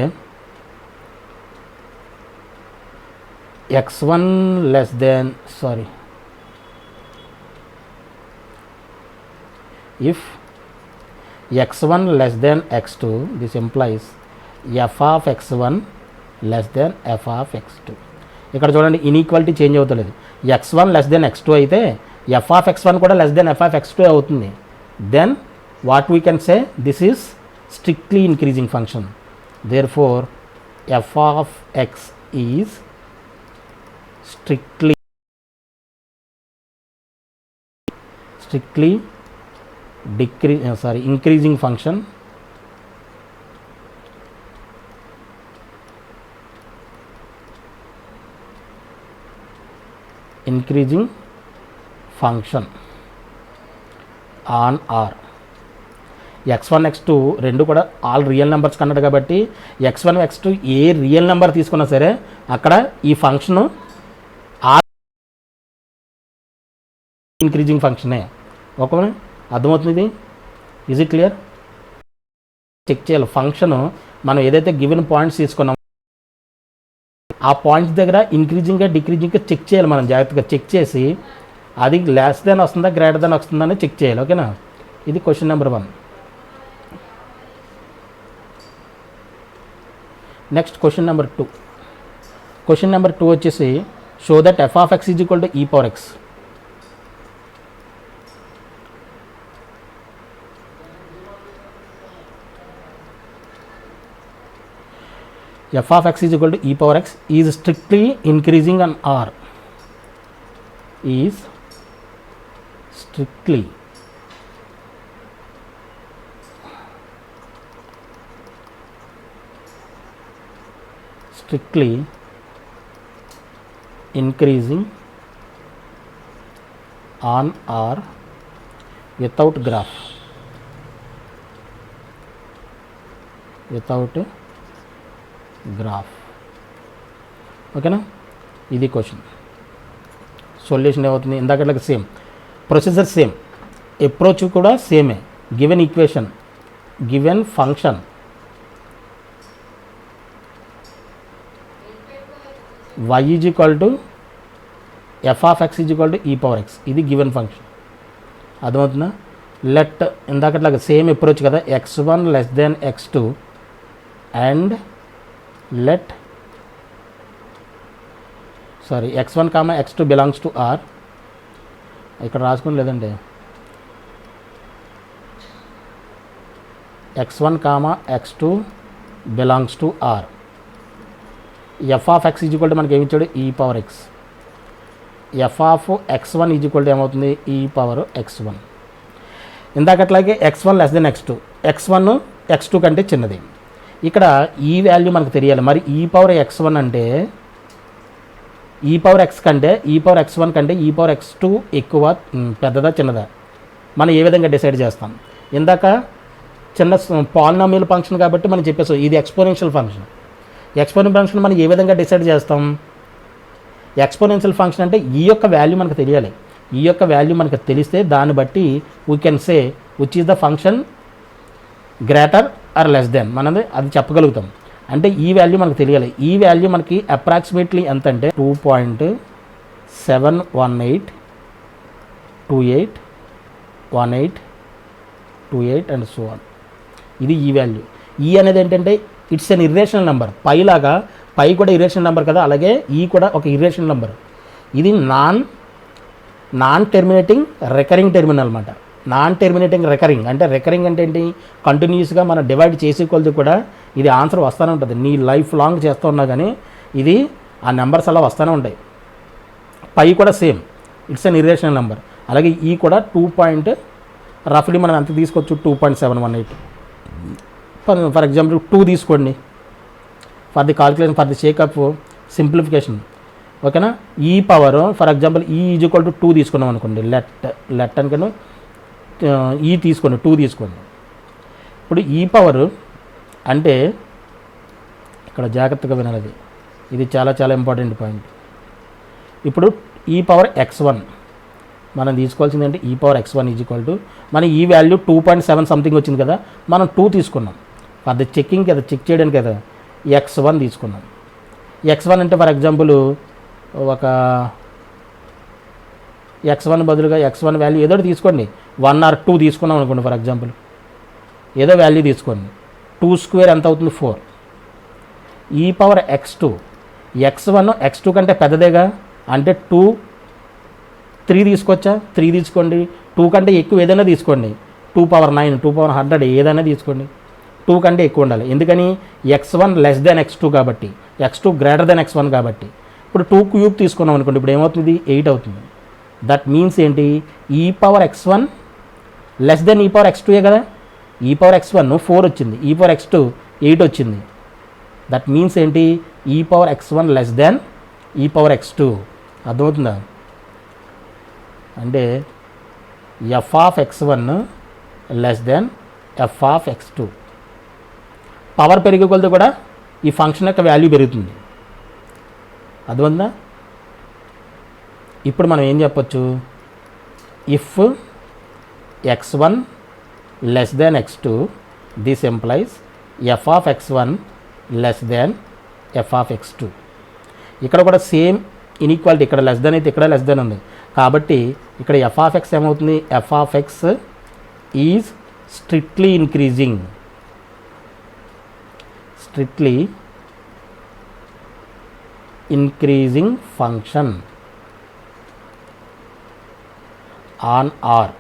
x1 less than if x1 less than x2, this implies f of x1 less than f of x2. ఇక్కడ చూడండి inequality change అవుతలేదు. x1 less than x2 అయితే f of x1 కూడా less than f of x2 అవుతుంది. Then what we can say, this is strictly increasing function. Therefore f of x is strictly increasing function increasing function on R. x1 x2 రెండు కూడా all real numbers కన్నాడు కాబట్టి x1 x2 ఏ real number తీసుకున్నా సరే అక్కడ ఈ function are increasing ఫంక్షనే. Okay, అర్థమవుతుంది ఇది? Is it clear? చెక్ చేయాలి ఫంక్షను మనం ఏదైతే గివెన్ పాయింట్స్ తీసుకున్నామో ఆ పాయింట్స్ దగ్గర ఇంక్రీజింగ్గా డిక్రీజింగ్గా చెక్ చేయాలి. మనం జాగ్రత్తగా చెక్ చేసి అది లెస్ దెన్ వస్తుందా గ్రేటర్ దెన్ వస్తుందా అని చెక్ చేయాలి. ఓకేనా? ఇది క్వశ్చన్ నెంబర్ 1. నెక్స్ట్ క్వశ్చన్ నెంబర్ 2. క్వశ్చన్ నెంబర్ 2 వచ్చేసి show that F of X is equal to E power X. f of x is equal to e power x is strictly increasing on R. Is strictly increasing on R without graph. ఓకేనా? ఇది question. Solution ఏమవుతుంది? ఇందాకట్లకి same procedure, same approach కూడా సేమే. Given equation, given function y is equal to F of X is equal to E power X. ఇది given function. అర్థమవుతుందా? Let ఇందాకట్లాగా same approach కదా, x1 less than x2 and let x1 comma x2 belongs to R. ఇక్కడ రాసుకుని లేదండి, x1 comma x2 belongs to R. F of X is equal to మనకి ఏమి ఇచ్చాడు? ఈ power X. F of x1 is equal to ఏమవుతుంది? ఈ power x1. ఇందాకట్లాగే x1 less than x2, x1 x2 కంటే చిన్నది. ఇక్కడ ఈ వాల్యూ మనకు తెలియాలి. మరి ఈ పవర్ x1 అంటే ఈ పవర్ x కంటే ఈ పవర్ x1 కంటే ఈ పవర్ x2 ఎక్కువ, పెద్దదా చిన్నదా? మనం ఏ విధంగా డిసైడ్ చేస్తాం? ఇందాక చిన్న పాలినామియల్ ఫంక్షన్ కాబట్టి మనం చెప్పేసాం ఇది ఎక్స్పోనెన్షియల్ ఫంక్షన్. ఎక్స్పోనెన్షియల్ ఫంక్షన్ మనం ఏ విధంగా డిసైడ్ చేస్తాం? ఎక్స్పోనెన్షియల్ ఫంక్షన్ అంటే ఈ యొక్క వాల్యూ మనకు తెలియాలి. ఈ యొక్క వాల్యూ మనకు తెలిస్తే దాన్ని బట్టి we can say which is the function greater are less than మనది అది చెప్పగలుగుతాం. అంటే ఈ వాల్యూ మనకు తెలియాలి. ఈ వాల్యూ మనకి అప్రాక్సిమేట్లీ ఎంత అంటే 2.71828 అండ్ సో ఆన్. ఇది ఈ వాల్యూ. ఈ అనేది ఏంటంటే ఇట్స్ అన్ ఇర్రేషనల్ నెంబర్. పై కూడా ఇర్రేషనల్ నెంబర్ కదా, అలాగే ఈ కూడా ఒక ఇర్రేషనల్ నెంబర్. ఇది నాన్ టెర్మినేటింగ్ రికరింగ్ టెర్మినల్ అనమాట. నాన్ టెర్మినేటింగ్ రికరింగ్ అంటే రికరింగ్ అంటే ఏంటి? కంటిన్యూస్గా మనం డివైడ్ చేసే కొలది కూడా ఇది ఆన్సర్ వస్తూనే ఉంటుంది. నీ లైఫ్ లాంగ్ చేస్తూ ఉన్నా కానీ ఇది ఆ నెంబర్స్ అలా వస్తూనే ఉంటాయి. పై కూడా same, it's an irrational number. అలాగే ఈ కూడా రఫ్లీ మనం ఎంత తీసుకోవచ్చు? 2.718. ఫర్ ఎగ్జాంపుల్ 2 తీసుకోండి for the calculation, for the sake of simplification. ఓకేనా? ఈ పవర్ ఫర్ ఎగ్జాంపుల్ ఈ ఈజ్ ఈక్వల్ టు 2 తీసుకున్నాం అనుకోండి. లెట్ అనుకోండి, ఈ తీసుకోండి, 2 తీసుకోండి. ఇప్పుడు ఈ పవర్ అంటే ఇక్కడ జాగ్రత్తగా వినాలి, ఇది చాలా చాలా ఇంపార్టెంట్ పాయింట్. ఇప్పుడు ఈ పవర్ x1 మనం తీసుకోవాల్సింది అంటే ఈ power x1 is equal to మన ఈ వాల్యూ 2.7 సంథింగ్ వచ్చింది కదా, మనం 2 తీసుకున్నాం. అది చెక్కింగ్ కదా, చెక్ చేయడానికి కదా x1 తీసుకున్నాం. x1 అంటే ఫర్ ఎగ్జాంపుల్ ఒక x1 బదులుగా x1 వాల్యూ ఏదో తీసుకోండి, 1 or 2 తీసుకున్నాం అనుకోండి. ఫర్ ఎగ్జాంపుల్ ఏదో వాల్యూ తీసుకోండి. 2 స్క్వేర్ ఎంత అవుతుంది? 4. ఈ పవర్ x2, x1 x2 కంటే పెద్దదేగా, అంటే 2 3 తీసుకోవచ్చా? 3 తీసుకోండి. 2 కంటే ఎక్కువ ఏదైనా తీసుకోండి, 2/9 2/100 ఏదైనా తీసుకోండి. 2 కంటే ఎక్కువ ఉండాలి. ఎందుకని? x1 లెస్ దెన్ x2 కాబట్టి, x2 గ్రేటర్ దెన్ x1 కాబట్టి. ఇప్పుడు 2 క్యూబ్ తీసుకున్నాం అనుకోండి, ఇప్పుడు ఏమవుతుంది? 8 అవుతుంది. దట్ మీన్స్ ఏంటి? ఈ పవర్ x1 లెస్ దెన్ ఈ పవర్ x2 కదా. ఈ పవర్ x1 4 వచ్చింది, ఈ పవర్ x2 8 వచ్చింది. దట్ మీన్స్ ఏంటి? ఈ పవర్ x1 లెస్ దెన్ ఈ పవర్ x2. అర్థమవుతుందా? అంటే f of x1 less than F of x2. Power పెరిగే కొలది కూడా ఈ ఫంక్షన్ యొక్క వాల్యూ పెరుగుతుంది. అర్థమైందా? ఇప్పుడు మనం ఏం చెప్పొచ్చు, if x1 less than x2 this implies F of x1 less than F of x2. ఇక్కడ కూడా సేమ్ ఇన్ఈక్వాలిటీ, ఇక్కడ లెస్ దెన్ అయితే ఇక్కడ లెస్ దెన్ ఉంది కాబట్టి ఇక్కడ ఎఫ్ ఆఫ్ ఎక్స్ ఏమవుతుంది, F of X is strictly increasing, strictly increasing function on R.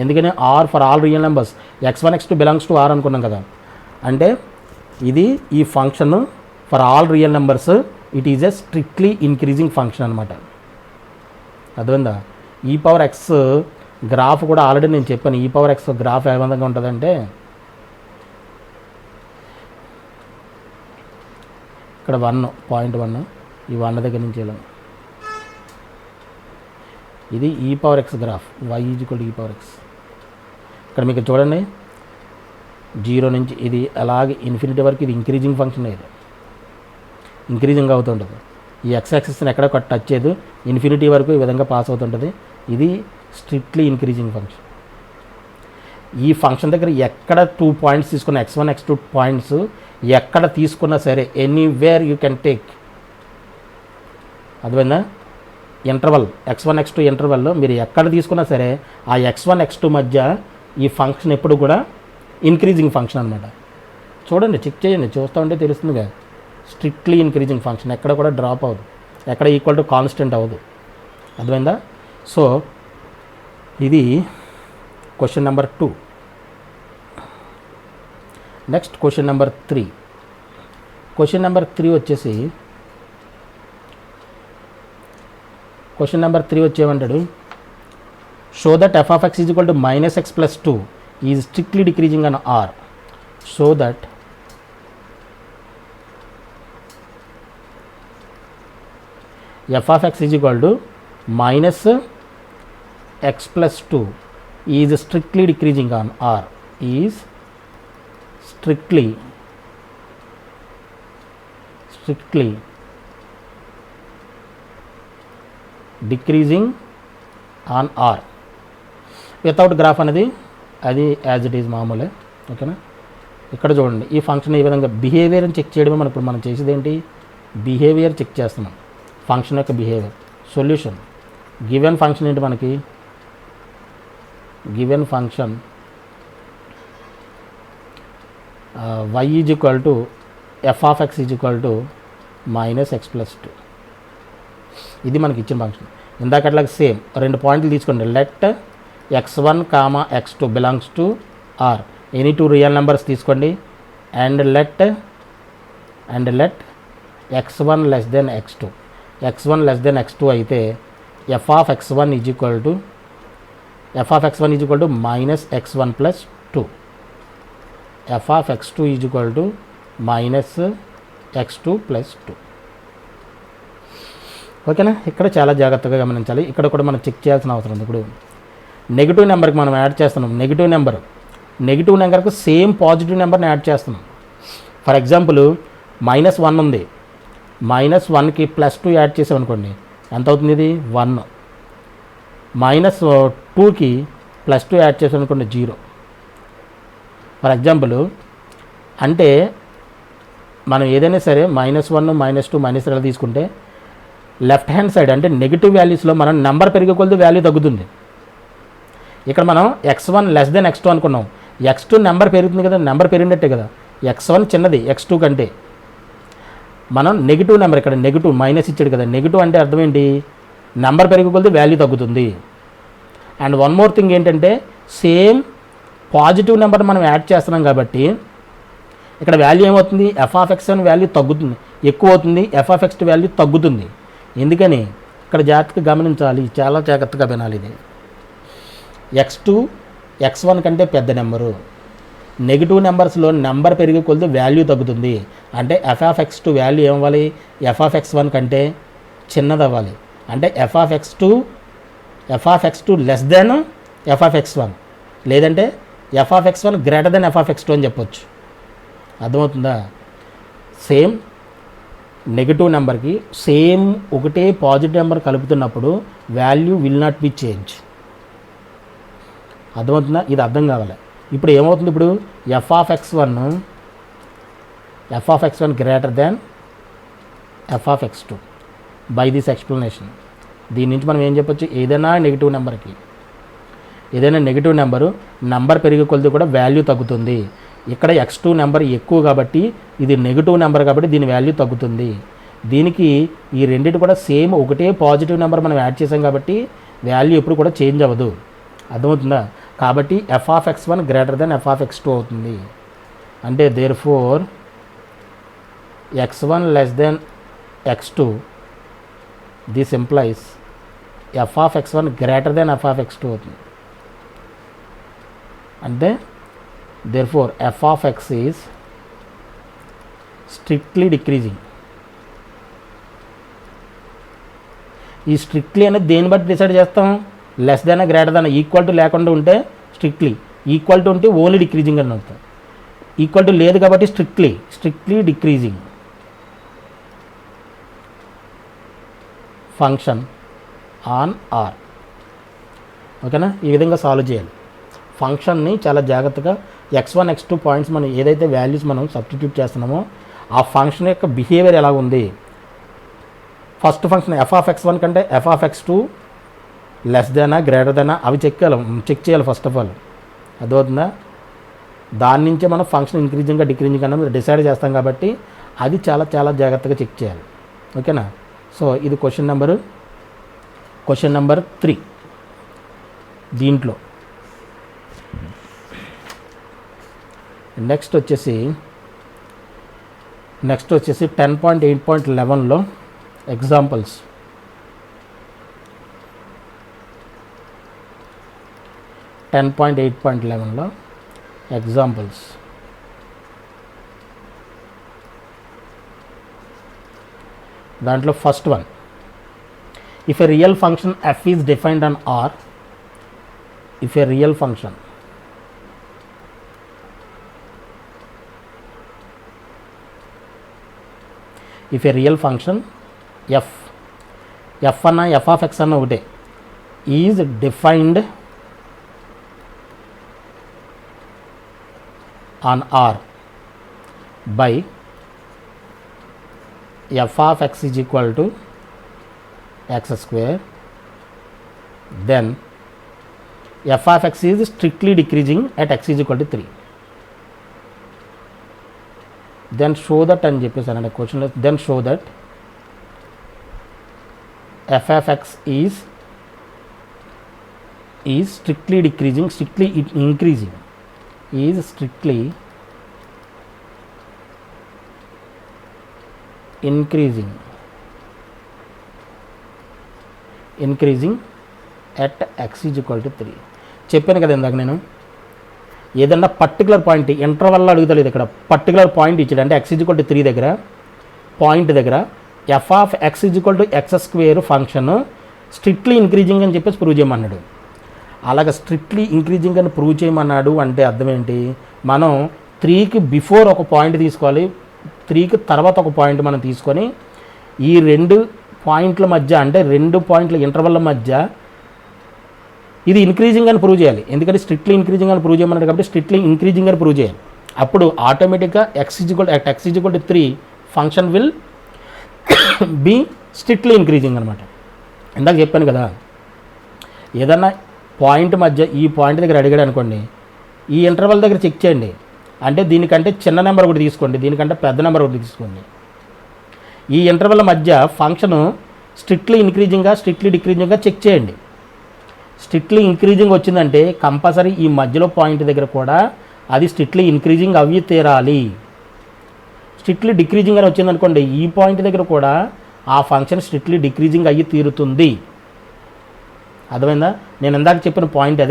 ఎందుకని R for all real numbers, x1 x2 belongs to R అనుకున్నాం కదా, అంటే ఇది ఈ function for all real numbers it is a strictly increasing function అనమాట. అర్థమైందా? ఈ power X graph కూడా ఆల్రెడీ నేను చెప్పాను. ఈ పవర్ ఎక్స్ గ్రాఫ్ ఏ విధంగా ఉంటుందంటే ఇక్కడ 1.1 ఈ 1 దగ్గర నుంచి వెళ్ళాం. ఇది ఈ power X graph, y equal ఈ పవర్ ఎక్స్. ఇక్కడ మీకు చూడండి 0 నుంచి ఇది అలాగే ఇన్ఫినిటీ వరకు ఇది ఇంక్రీజింగ్ ఫంక్షన్, ఇది ఇంక్రీజింగ్ అవుతుంటుంది. ఈ ఎక్స్ యాక్సిస్ని ఎక్కడ టచ్ చేయదు, ఇన్ఫినిటీ వరకు ఈ విధంగా పాస్ అవుతుంటుంది. ఇది స్ట్రిక్ట్లీ ఇంక్రీజింగ్ ఫంక్షన్. ఈ ఫంక్షన్ దగ్గర ఎక్కడ 2 పాయింట్స్ తీసుకున్న x1 x2 పాయింట్స్ ఎక్కడ తీసుకున్నా సరే ఎనీవేర్ యూ కెన్ టేక్. అర్థమైందా? ఇంటర్వల్ x1 x2 ఇంటర్వల్లో మీరు ఎక్కడ తీసుకున్నా సరే ఆ x1 x2 మధ్య ఈ ఫంక్షన్ ఎప్పుడు కూడా ఇంక్రీజింగ్ ఫంక్షన్ అనమాట. చూడండి, చెక్ చేయండి, చూస్తూ ఉంటే తెలుస్తుందిగా. స్ట్రిక్ట్లీ ఇంక్రీజింగ్ ఫంక్షన్ ఎక్కడ కూడా డ్రాప్ అవ్వదు, ఎక్కడ ఈక్వల్ టు కాన్స్టెంట్ అవ్వదు. అర్థమైందా? సో ఇది క్వశ్చన్ నెంబర్ 2. నెక్స్ట్ క్వశ్చన్ నెంబర్ 3. క్వశ్చన్ నెంబర్ 3 వచ్చేసి క్వశ్చన్ నెంబర్ 3 వచ్చేమంటాడు, show that F of X is equal to -x + 2 is strictly decreasing on R. Show that f of x is equal to -x + 2 is strictly decreasing on R, is strictly decreasing on R without graph అనేది అది as it is మామూలే. ఓకేనా? ఇక్కడ చూడండి, ఈ function ఈ విధంగా బిహేవియర్ని check చేయడమే మనం చేసేది ఏంటి, బిహేవియర్ చెక్ చేస్తున్నాం, ఫంక్షన్ యొక్క బిహేవియర్. సొల్యూషన్ గివెన్ ఫంక్షన్ ఏంటి మనకి, given function y is equal to F of X is equal to -x + 2. ఇది మనకి ఇచ్చిన ఫంక్షన్. ఇందాకట్లాగా సేమ్ 2 పాయింట్లు తీసుకోండి. Let x1, x2 belongs to R, any 2 real numbers తీసుకోండి. And let x1 less than x2, x1 less than x2 అయితే F of x1 is equal to -x1 + 2, F of x2 is equal to -x2 + 2. ఓకేనా? ఇక్కడ చాలా జాగ్రత్తగా గమనించాలి. ఇక్కడ కూడా మనం చెక్ చేయాల్సిన అవసరం ఉంది. ఇప్పుడు నెగిటివ్ నెంబర్కి మనం యాడ్ చేస్తున్నాం, నెగిటివ్ నెంబర్కి సేమ్ పాజిటివ్ నెంబర్ని యాడ్ చేస్తున్నాం. ఫర్ ఎగ్జాంపుల్ -1 ఉంది, -1కి +2 యాడ్ చేసామనుకోండి, ఎంత అవుతుంది, ఇది 1. -2కి +2 యాడ్ చేసామనుకోండి 0. ఫర్ ఎగ్జాంపుల్ అంటే మనం ఏదైనా సరే -1, -2, -3 తీసుకుంటే లెఫ్ట్ హ్యాండ్ సైడ్ అంటే నెగిటివ్ వాల్యూస్లో మనం నెంబర్ పెరిగే కొలది వాల్యూ తగ్గుతుంది. ఇక్కడ మనం x1 లెస్ దెన్ x2 అనుకున్నాం, x2 నెంబర్ పెరుగుతుంది కదా, నెంబర్ పెరిగినట్టే కదా. x1 చిన్నది x2 కంటే. మనం నెగిటివ్ నెంబర్, ఇక్కడ నెగిటివ్ మైనస్ ఇచ్చాడు కదా, నెగిటివ్ అంటే అర్థం ఏంటి, నెంబర్ పెరిగే కొలది వాల్యూ తగ్గుతుంది. అండ్ వన్ మోర్ థింగ్ ఏంటంటే సేమ్ పాజిటివ్ నెంబర్ మనం యాడ్ చేస్తున్నాం కాబట్టి ఇక్కడ వాల్యూ ఏమవుతుంది, ఎఫ్ ఆఫ్ ఎక్స్ అని వాల్యూ తగ్గుతుంది, ఎక్కువ అవుతుంది, ఎఫ్ ఆఫ్ ఎక్స్ వాల్యూ తగ్గుతుంది. ఎందుకని ఇక్కడ జాగ్రత్తగా గమనించాలి, చాలా జాగ్రత్తగా వినాలి. ఇది x2 x1 కంటే పెద్ద నెంబరు, నెగిటివ్ నెంబర్స్లో నెంబర్ పెరిగే కొలది వాల్యూ తగ్గుతుంది. అంటే ఎఫ్ ఆఫ్ x2 వాల్యూ ఏమవ్వాలి, ఎఫ్ ఆఫ్ x1 కంటే చిన్నది అవ్వాలి. అంటే f of x2 f of X two less than F of X one, లేదంటే f of X one greater than F of X two అని చెప్పొచ్చు. అర్థమవుతుందా? సేమ్ నెగిటివ్ నెంబర్కి సేమ్ ఒకటే పాజిటివ్ నెంబర్ కలుపుతున్నప్పుడు value will not be change. అర్థమవుతుందా? ఇది అర్థం కావాలి. ఇప్పుడు ఏమవుతుంది, ఇప్పుడు f of X one greater than F of X two by this explanation. దీని నుంచి మనం ఏం చెప్పొచ్చు, ఏదైనా నెగిటివ్ నెంబర్ పెరిగే కొలది కూడా వాల్యూ తగ్గుతుంది. ఇక్కడ ఎక్స్ టూ నెంబర్ ఎక్కువ కాబట్టి ఇది నెగిటివ్ నెంబర్ కాబట్టి దీని వాల్యూ తగ్గుతుంది. దీనికి ఈ రెండింటి కూడా సేమ్ ఒకటే పాజిటివ్ నెంబర్ మనం యాడ్ చేసాం కాబట్టి వాల్యూ ఎప్పుడు కూడా చేంజ్ అవ్వదు. అర్థమవుతుందా? కాబట్టి F of X one greater than F of X two అవుతుంది. అంటే therefore X one less than X two, this implies F of X one greater than F of X two అవుతుంది. అంటే therefore F of X is strictly decreasing. ఈ strictly అనేది దేన్ని బట్టి decide చేస్తాం, less than greater than. Equal to లేకుండా ఉంటే strictly, equal to ఉంటే ఓన్లీ డిక్రీజింగ్ అని అవుతుంది. ఈక్వల్ టు లేదు కాబట్టి strictly decreasing function on R. ఓకేనా? ఈ విధంగా సాల్వ్ చేయాలి. ఫంక్షన్ని చాలా జాగ్రత్తగా x1 x2 పాయింట్స్ మనం ఏదైతే వాల్యూస్ మనం సబ్స్టిట్యూట్ చేస్తున్నామో ఆ ఫంక్షన్ యొక్క బిహేవియర్ ఎలా ఉంది. First function F of X one కంటే f of X two less దానా గ్రేటర్ దానా అవి చెక్ చేయాలి ఫస్ట్ ఆఫ్ ఆల్. అర్థమవుతుందా? దాని నుంచే మనం ఫంక్షన్ ఇంక్రీజింగ్గా డిక్రీజింగ్ అన్నది డిసైడ్ చేస్తాం కాబట్టి అది చాలా చాలా జాగ్రత్తగా చెక్ చేయాలి. ఓకేనా? సో ఇది క్వశ్చన్ నెంబర్ 3. దీంట్లో నెక్స్ట్ వచ్చేసి 10.8.11లో ఎగ్జాంపుల్స్. దాంట్లో first one, if a real function F is defined on R, if a real function f అన్న f of x అన్న ఒకటే is defined on R by f of x is equal to x square, then f of x is strictly decreasing at x is equal to 3. Then show that అని చెప్పేసి అన్న question. Then show that f of x is strictly decreasing, strictly increasing, is strictly increasing at x is equal to 3. చెప్పాను కదా ఇందాక నేను, ఏదన్నా particular point ఇంటర్వల్లో అడుగుతలేదు, ఇక్కడ particular point ఇచ్చాడు. అంటే x is equal to 3 దగ్గర పాయింట్ దగ్గర f of x is equal to x square function strictly increasing అని చెప్పేసి ప్రూవ్ చేయమన్నాడు. అలాగ స్ట్రిక్ట్లీ ఇంక్రీజింగ్ అని ప్రూవ్ చేయమన్నాడు అంటే అర్థం ఏంటి, మనం 3కి బిఫోర్ ఒక పాయింట్ తీసుకోవాలి, 3కి తర్వాత ఒక పాయింట్ మనం తీసుకొని ఈ రెండు పాయింట్ల మధ్య, అంటే రెండు పాయింట్ల ఇంటర్వల్ల మధ్య ఇది ఇంక్రీజింగ్ అని ప్రూవ్ చేయాలి. ఎందుకంటే స్ట్రిక్ట్లీ ఇంక్రీజింగ్ అని ప్రూవ్ చేయమన్నాడు కాబట్టి స్ట్రిక్ట్లీ ఇంక్రీజింగ్ అని ప్రూవ్ చేయాలి. అప్పుడు ఆటోమేటిక్గా x is equal to 3 function will be strictly increasing అనమాట. ఇందాక చెప్పాను కదా, ఏదన్నా పాయింట్ మధ్య ఈ పాయింట్ దగ్గర అడిగాడు అనుకోండి, ఈ ఇంటర్వల్ దగ్గర చెక్ చేయండి. అంటే దీనికంటే చిన్న నెంబర్ ఒకటి తీసుకోండి, దీనికంటే పెద్ద నెంబర్ ఒకటి తీసుకోండి. ఈ ఇంటర్వల్ మధ్య ఫంక్షను స్ట్రిక్ట్లీ ఇంక్రీజింగ్గా స్ట్రిక్ట్లీ డిక్రీజింగ్గా చెక్ చేయండి. స్ట్రిక్ట్లీ ఇంక్రీజింగ్ వచ్చిందంటే కంపల్సరీ ఈ మధ్యలో పాయింట్ దగ్గర కూడా అది స్ట్రిక్ట్లీ ఇంక్రీజింగ్ అవి తీరాలి. స్ట్రిక్ట్లీ డిక్రీజింగ్ అని వచ్చిందనుకోండి, ఈ పాయింట్ దగ్గర కూడా ఆ ఫంక్షన్ స్ట్రిక్ట్లీ డిక్రీజింగ్ అయ్యి తీరుతుంది. అర్థమైందా? నేను ఇందాక చెప్పిన పాయింట్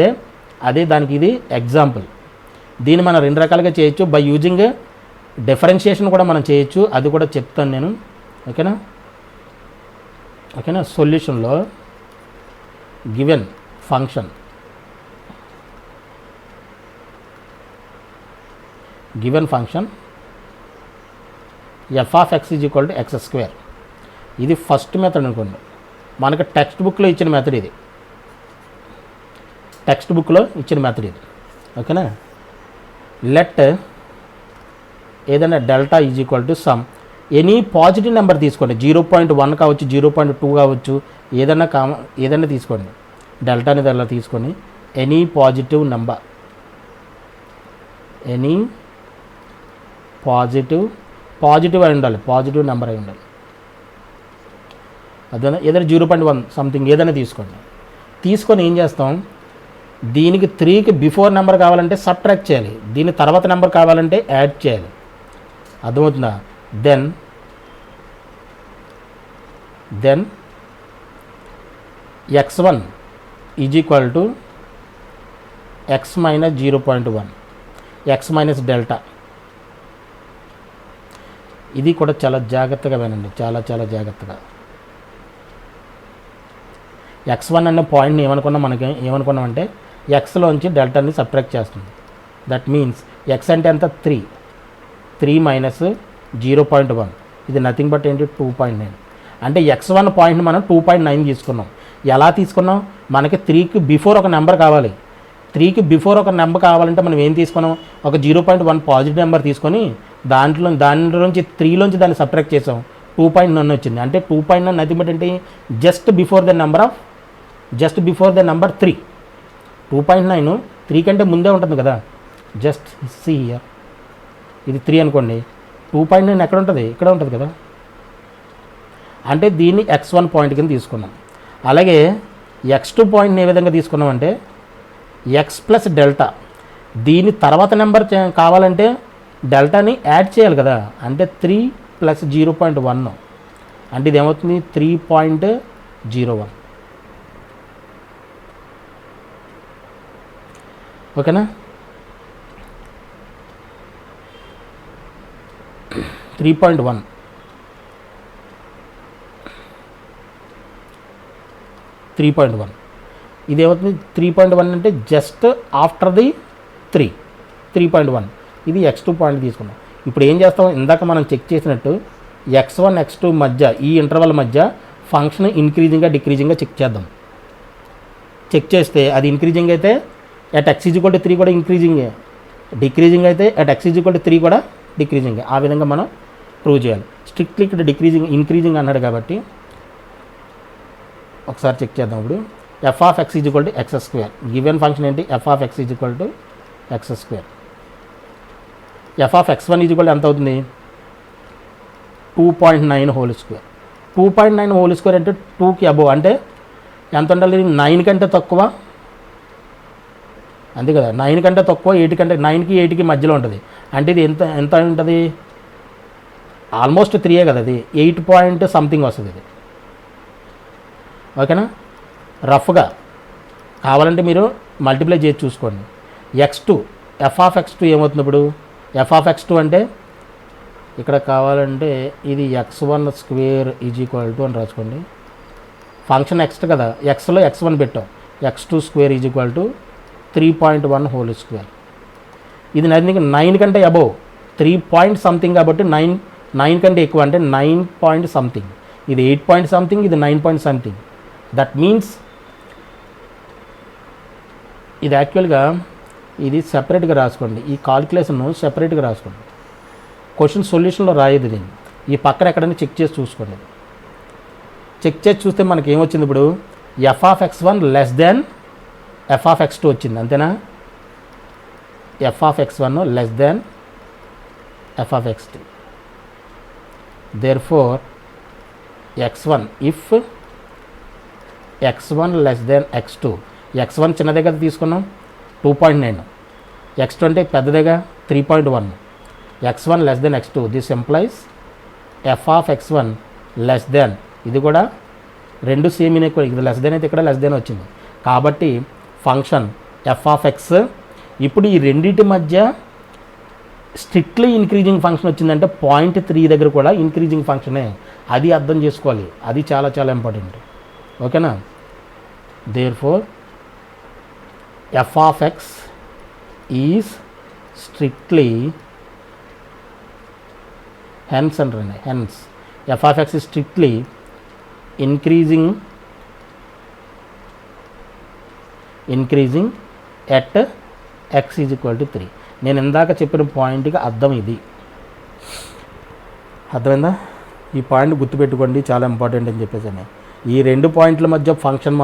అదే దానికి ఇది ఎగ్జాంపుల్. దీన్ని మనం రెండు రకాలుగా చేయొచ్చు. బై యూజింగ్ డిఫరెన్షియేషన్ కూడా మనం చేయొచ్చు, అది కూడా చెప్తాను నేను. ఓకేనా? సొల్యూషన్లో given function F of X is equal to x square. ఇది ఫస్ట్ మెథడ్ అనుకోండి. మనకు టెక్స్ట్ బుక్లో ఇచ్చిన మెథడ్ ఇది. ఓకేనా. లెట్ ఏదైనా delta is equal to some any positive number తీసుకోండి. 0.1 కావచ్చు, 0.2 కావచ్చు, ఏదైనా తీసుకోండి. డెల్టా అనేది అలా తీసుకొని ఎనీ పాజిటివ్ నెంబర్, పాజిటివ్ అయి ఉండాలి, పాజిటివ్ నెంబర్ అయి ఉండాలి. అదేనా, ఏదైనా 0.1 సంథింగ్ ఏదైనా తీసుకోండి. తీసుకొని ఏం చేస్తాం, దీనికి 3కి బిఫోర్ నెంబర్ కావాలంటే సబ్ట్రాక్ట్ చేయాలి, దీని తర్వాత నెంబర్ కావాలంటే యాడ్ చేయాలి. అర్థమవుతుందా? Then x1 is equal to x minus 0.1, x minus delta. ఇది కూడా చాలా జాగ్రత్తగా వినండి, చాలా జాగ్రత్తగా. x1 అనే పాయింట్ని ఏమనుకున్నామంటే ఎక్స్లోంచి డెల్టాని సబ్ట్రాక్ట్ చేస్తుంది. దట్ మీన్స్ ఎక్స్ అంటే ఎంత, 3 మైనస్ 0.1, ఇది నథింగ్ బట్ ఏంటి 2.9. అంటే x1 పాయింట్ని మనం 2.9 తీసుకున్నాం. ఎలా తీసుకున్నాం, మనకి 3కి బిఫోర్ ఒక నెంబర్ కావాలి. 3కి బిఫోర్ ఒక నెంబర్ కావాలంటే మనం ఏం తీసుకున్నాం, ఒక 0.1 పాజిటివ్ నెంబర్ తీసుకొని దానిలోంచి 3లోంచి దాన్ని సబ్ట్రాక్ట్ చేసాం, 2.9 వచ్చింది. అంటే 2.9 నథింగ్ బట్ ఏంటి, జస్ట్ బిఫోర్ ద నెంబర్ 3. 2.9 3 కంటే ముందే ఉంటుంది కదా. జస్ట్ సీ హియర్, ఇది 3 అనుకోండి, 2.9 ఎక్కడ ఉంటుంది, ఇక్కడ ఉంటుంది కదా. అంటే దీన్ని x1 పాయింట్ కింద తీసుకున్నాం. అలాగే x2 పాయింట్ని ఏ విధంగా తీసుకున్నామంటే x ప్లస్ డెల్టా, దీని తర్వాత నెంబర్ కావాలంటే డెల్టాని యాడ్ చేయాలి కదా. అంటే 3 ప్లస్ 0.1, అంటే ఇది ఏమవుతుంది 3.01. ఓకేనా. 3.1 ఇది ఏమవుతుంది, 3.1 అంటే జస్ట్ ఆఫ్టర్ ది 3.1. ఇది x2 పాయింట్ తీసుకున్నాం. ఇప్పుడు ఏం చేస్తాం, ఇందాక మనం చెక్ చేసినట్టు x1 x2 మధ్య, ఈ ఇంటర్వల్ మధ్య ఫంక్షన్ ఇంక్రీజింగ్గా డిక్రీజింగ్గా చెక్ చేద్దాం. చెక్ చేస్తే అది ఇంక్రీజింగ్ అయితే at x is equal to 3 కూడా ఇంక్రీజింగే, డిక్రీజింగ్ అయితే at x is equal to 3 కూడా డిక్రీజింగే. ఆ విధంగా మనం ప్రూవ్ చేయాలి. స్ట్రిక్ట్లీ ఇక్కడ ఇంక్రీజింగ్ అన్నాడు కాబట్టి ఒకసారి చెక్ చేద్దాం. ఇప్పుడు f of X is equal to x square, given function ఏంటి, f of X is equal to x square. F of x1 is equal ఎంత అవుతుంది, 2.9 హోల్ స్క్వేర్. 2.9 హోల్ స్క్వేర్ అంటే 2కి అబోవ్, అంటే ఎంత ఉండాలి, 9 కంటే తక్కువ, అంతే కదా. 9 కంటే తక్కువ, 8 కంటే, 9కి 8కి మధ్యలో ఉంటుంది. అంటే ఇది ఎంత ఉంటుంది, ఆల్మోస్ట్ 3 కదా, అది 8 పాయింట్ సంథింగ్ వస్తుంది ఇది. ఓకేనా. రఫ్గా కావాలంటే మీరు మల్టిప్లై చేసి చూసుకోండి. x2 ఎఫ్ ఆఫ్ x2 ఏమవుతుంది, ఇప్పుడు ఎఫ్ ఆఫ్ x2 అంటే ఇక్కడ కావాలంటే ఇది x1 square is equal to అని రాసుకోండి. ఫంక్షన్ x కదా, xలో x1 పెట్టాం, x2 square is equal to 3.1 whole square. ఇది 9 కంటే అబోవ్, 3 పాయింట్ సంథింగ్ కాబట్టి 9 కంటే ఎక్కువ, అంటే 9 పాయింట్ సంథింగ్. ఇది 8 పాయింట్ సంథింగ్, ఇది 9 పాయింట్ సంథింగ్. దట్ మీన్స్ ఇది యాక్చువల్గా ఇది సెపరేట్గా రాసుకోండి, ఈ కాల్కులేషన్ను సెపరేట్గా రాసుకోండి. క్వశ్చన్ సొల్యూషన్లో రాయదు దీన్ని, ఈ పక్కన ఎక్కడైనా చెక్ చేసి చూసుకోండి. చెక్ చేసి చూస్తే మనకి ఏమొచ్చింది, ఇప్పుడు f of x1 less than F of x2 వచ్చింది, అంతేనా. F of x1 less than F of x2. therefore x1 if x1 less than x2, x1 చిన్నదే కదా తీసుకున్నాం 2.9, x2 అంటే పెద్దదేగా 3.1, x1 less than x2, this implies f of x1 less than, ఇది కూడా రెండు same equal, ఇది లెస్ దెన్ అయితే ఇక్కడ లెస్ దెన్ వచ్చింది కాబట్టి ఫంక్షన్ f of x. ఇప్పుడు ఈ రెండింటి మధ్య స్ట్రిక్ట్లీ ఇంక్రీజింగ్ ఫంక్షన్ వచ్చిందంటే 0.3 దగ్గర కూడా ఇంక్రీజింగ్ ఫంక్షనే, అది అర్థం చేసుకోవాలి, అది చాలా ఇంపార్టెంట్. ఓకేనా. therefore f of x is strictly hence f of x is strictly increasing at x is equal to 3. నేను ఇందాక చెప్పిన పాయింట్కి అర్థం ఇది. అర్థమైందా? ఈ పాయింట్ గుర్తుపెట్టుకోండి, చాలా ఇంపార్టెంట్ అని చెప్పేసి. ఈ రెండు పాయింట్ల మధ్య ఫంక్షన్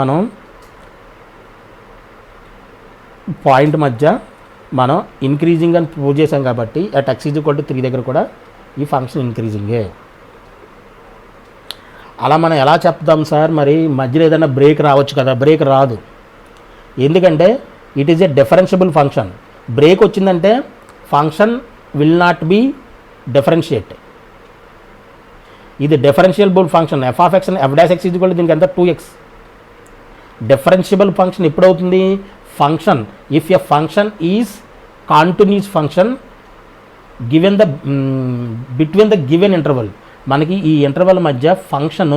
పాయింట్ మధ్య మనం ఇంక్రీజింగ్ అని ప్రూవ్ చేసాం కాబట్టి at x is equal to 3 దగ్గర కూడా ఈ ఫంక్షన్ ఇంక్రీజింగే. అలా మనం ఎలా చెప్తాం సార్? మరి మధ్యలో ఏదైనా బ్రేక్ రావచ్చు కదా. బ్రేక్ రాదు, ఎందుకంటే it is a differentiable function. Break వచ్చిందంటే function will not be differentiate. ఇది differentiable function. F of x అని f dash x is equal to దీనికి ఎంత 2x. డిఫరెన్షియబుల్ ఫంక్షన్ ఎప్పుడవుతుంది? Function if a function is continuous function given the between the given interval. మనకి ఈ interval మధ్య function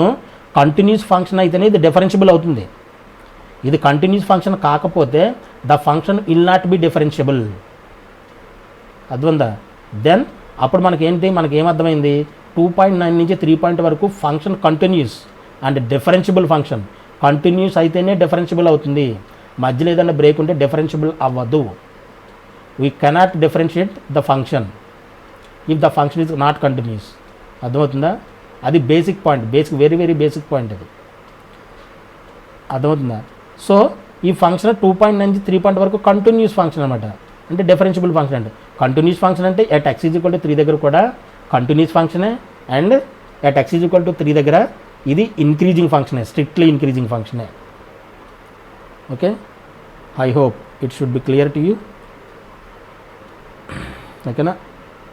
continuous function అయితేనే ఇది differentiable అవుతుంది. ఇది కంటిన్యూస్ ఫంక్షన్ కాకపోతే the function will not B differentiable. అర్థమైందా? దెన్ అప్పుడు మనకి ఏమర్థమైంది? 2.9 నుంచి 3 వరకు function continuous and differentiable function. Continuous అయితేనే డిఫరెన్షియబుల్ అవుతుంది. మధ్యలో ఏదైనా బ్రేక్ ఉంటే డిఫరెన్షియబుల్ అవ్వదు. We cannot differentiate the function if the function is not continuous. అర్థమవుతుందా? అది basic point, very very basic point అది. అర్థమవుతుందా? సో ఈ ఫంక్షన్ 2.9 నుంచి 3 వరకు కంటిన్యూస్ ఫంక్షన్ అనమాట, అంటే డిఫరెన్షియబుల్ ఫంక్షన్. అంటే కంటిన్యూస్ ఫంక్షన్ అంటే at x is equal to 3 దగ్గర కూడా కంటిన్యూస్ ఫంక్షనే, and at x is equal to 3 దగ్గర ఇది ఇంక్రీజింగ్ ఫంక్షనే, స్ట్రిక్ట్లీ ఇంక్రీజింగ్ ఫంక్షనే. Okay, I hope it should be clear to you. ఓకేనా?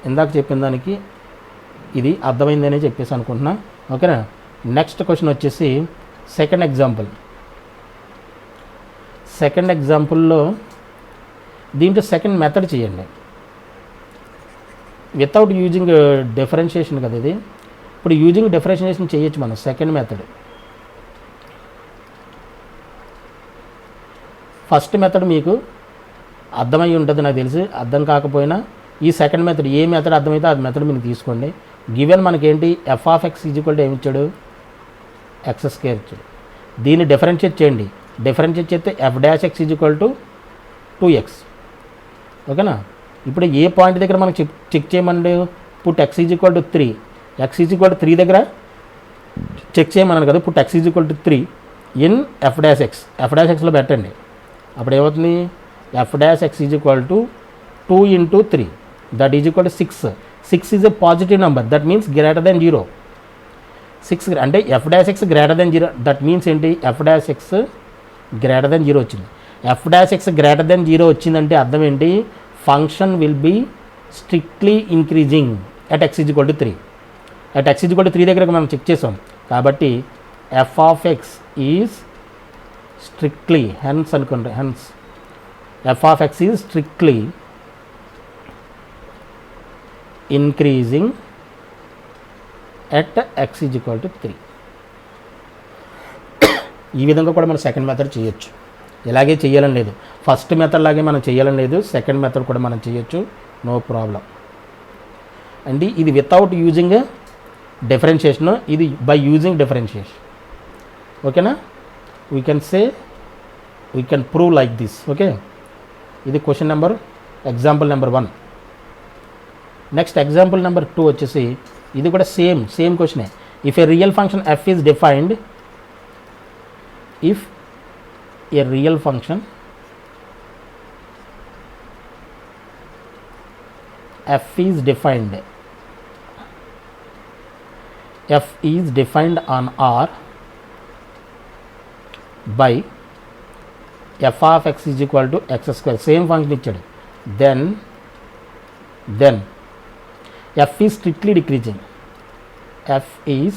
ఇందాక చెప్పిన దానికి ఇది అర్థమైందనే చెప్పేసి అనుకుంటున్నా. ఓకేనా? నెక్స్ట్ క్వశ్చన్ వచ్చేసి సెకండ్ ఎగ్జాంపుల్లో దీంట్లో సెకండ్ మెథడ్ చేయండి వితౌట్ యూజింగ్ డిఫరెన్షియేషన్ కదా ఇది. ఇప్పుడు యూజింగ్ డిఫరెన్షియేషన్ చేయొచ్చు మనం. సెకండ్ మెథడ్, ఫస్ట్ మెథడ్ మీకు అర్థమై ఉంటుంది నాకు తెలిసి. అర్థం కాకపోయినా ఈ సెకండ్ మెథడ్, ఏ మెథడ్ అర్థమైతే ఆ మెథడ్ మీరు తీసుకోండి. గివెన్ మనకేంటి? F of X is equal to ఏమి ఇచ్చాడు? x² ఇచ్చాడు. దీన్ని డిఫరెన్షియేట్ చేయండి. డిఫరెన్షియేట్ చేస్తే f dash x is equal to 2x. ఓకేనా? ఇప్పుడు ఏ పాయింట్ దగ్గర మనం చెక్ చేయమన్నాడు? Put x is equal to 3. x is equal to 3 దగ్గర చెక్ చేయమన్నాను కదా. Put x is equal to 3 in f dash x. F dash ఎక్స్లో పెట్టండి. అప్పుడు ఏమవుతుంది? F dash x is equal to 2 into 3 that is equal to 6. 6 is a positive number, that means greater than 0. 6 అంటే f dash X greater than 0, that means ఏంటి? F dash X greater than 0 వచ్చింది. F dash X greater than 0 వచ్చిందంటే అర్థం ఏంటి? Function will be strictly increasing at x is equal to 3. At x is equal to 3 దగ్గర మనం check చేసాం కాబట్టి F of X is strictly, hence అనుకోండి, hence F of X is strictly increasing at x is equal to 3. ఈ విధంగా కూడా మనం second method చేయొచ్చు. ఇలాగే చేయాలని లేదు, ఫస్ట్ మెథడ్ లాగే మనం చేయాలని లేదు, సెకండ్ మెథడ్ కూడా మనం చేయొచ్చు, నో ప్రాబ్లం అండి. ఇది వితౌట్ యూజింగ్ డిఫరెన్షియేషన్, ఇది బై యూజింగ్ డిఫరెన్షియేషన్. ఓకేనా? We can prove like this. Okay, ఇది question number, example number 1. Next example number 2 వచ్చేసి ఇది కూడా సేమ్ క్వశ్చనే. If a real function F is defined, if a real function f is defined on R by f of x is equal to x², same function ఇచ్చాడు. then f is strictly decreasing, f is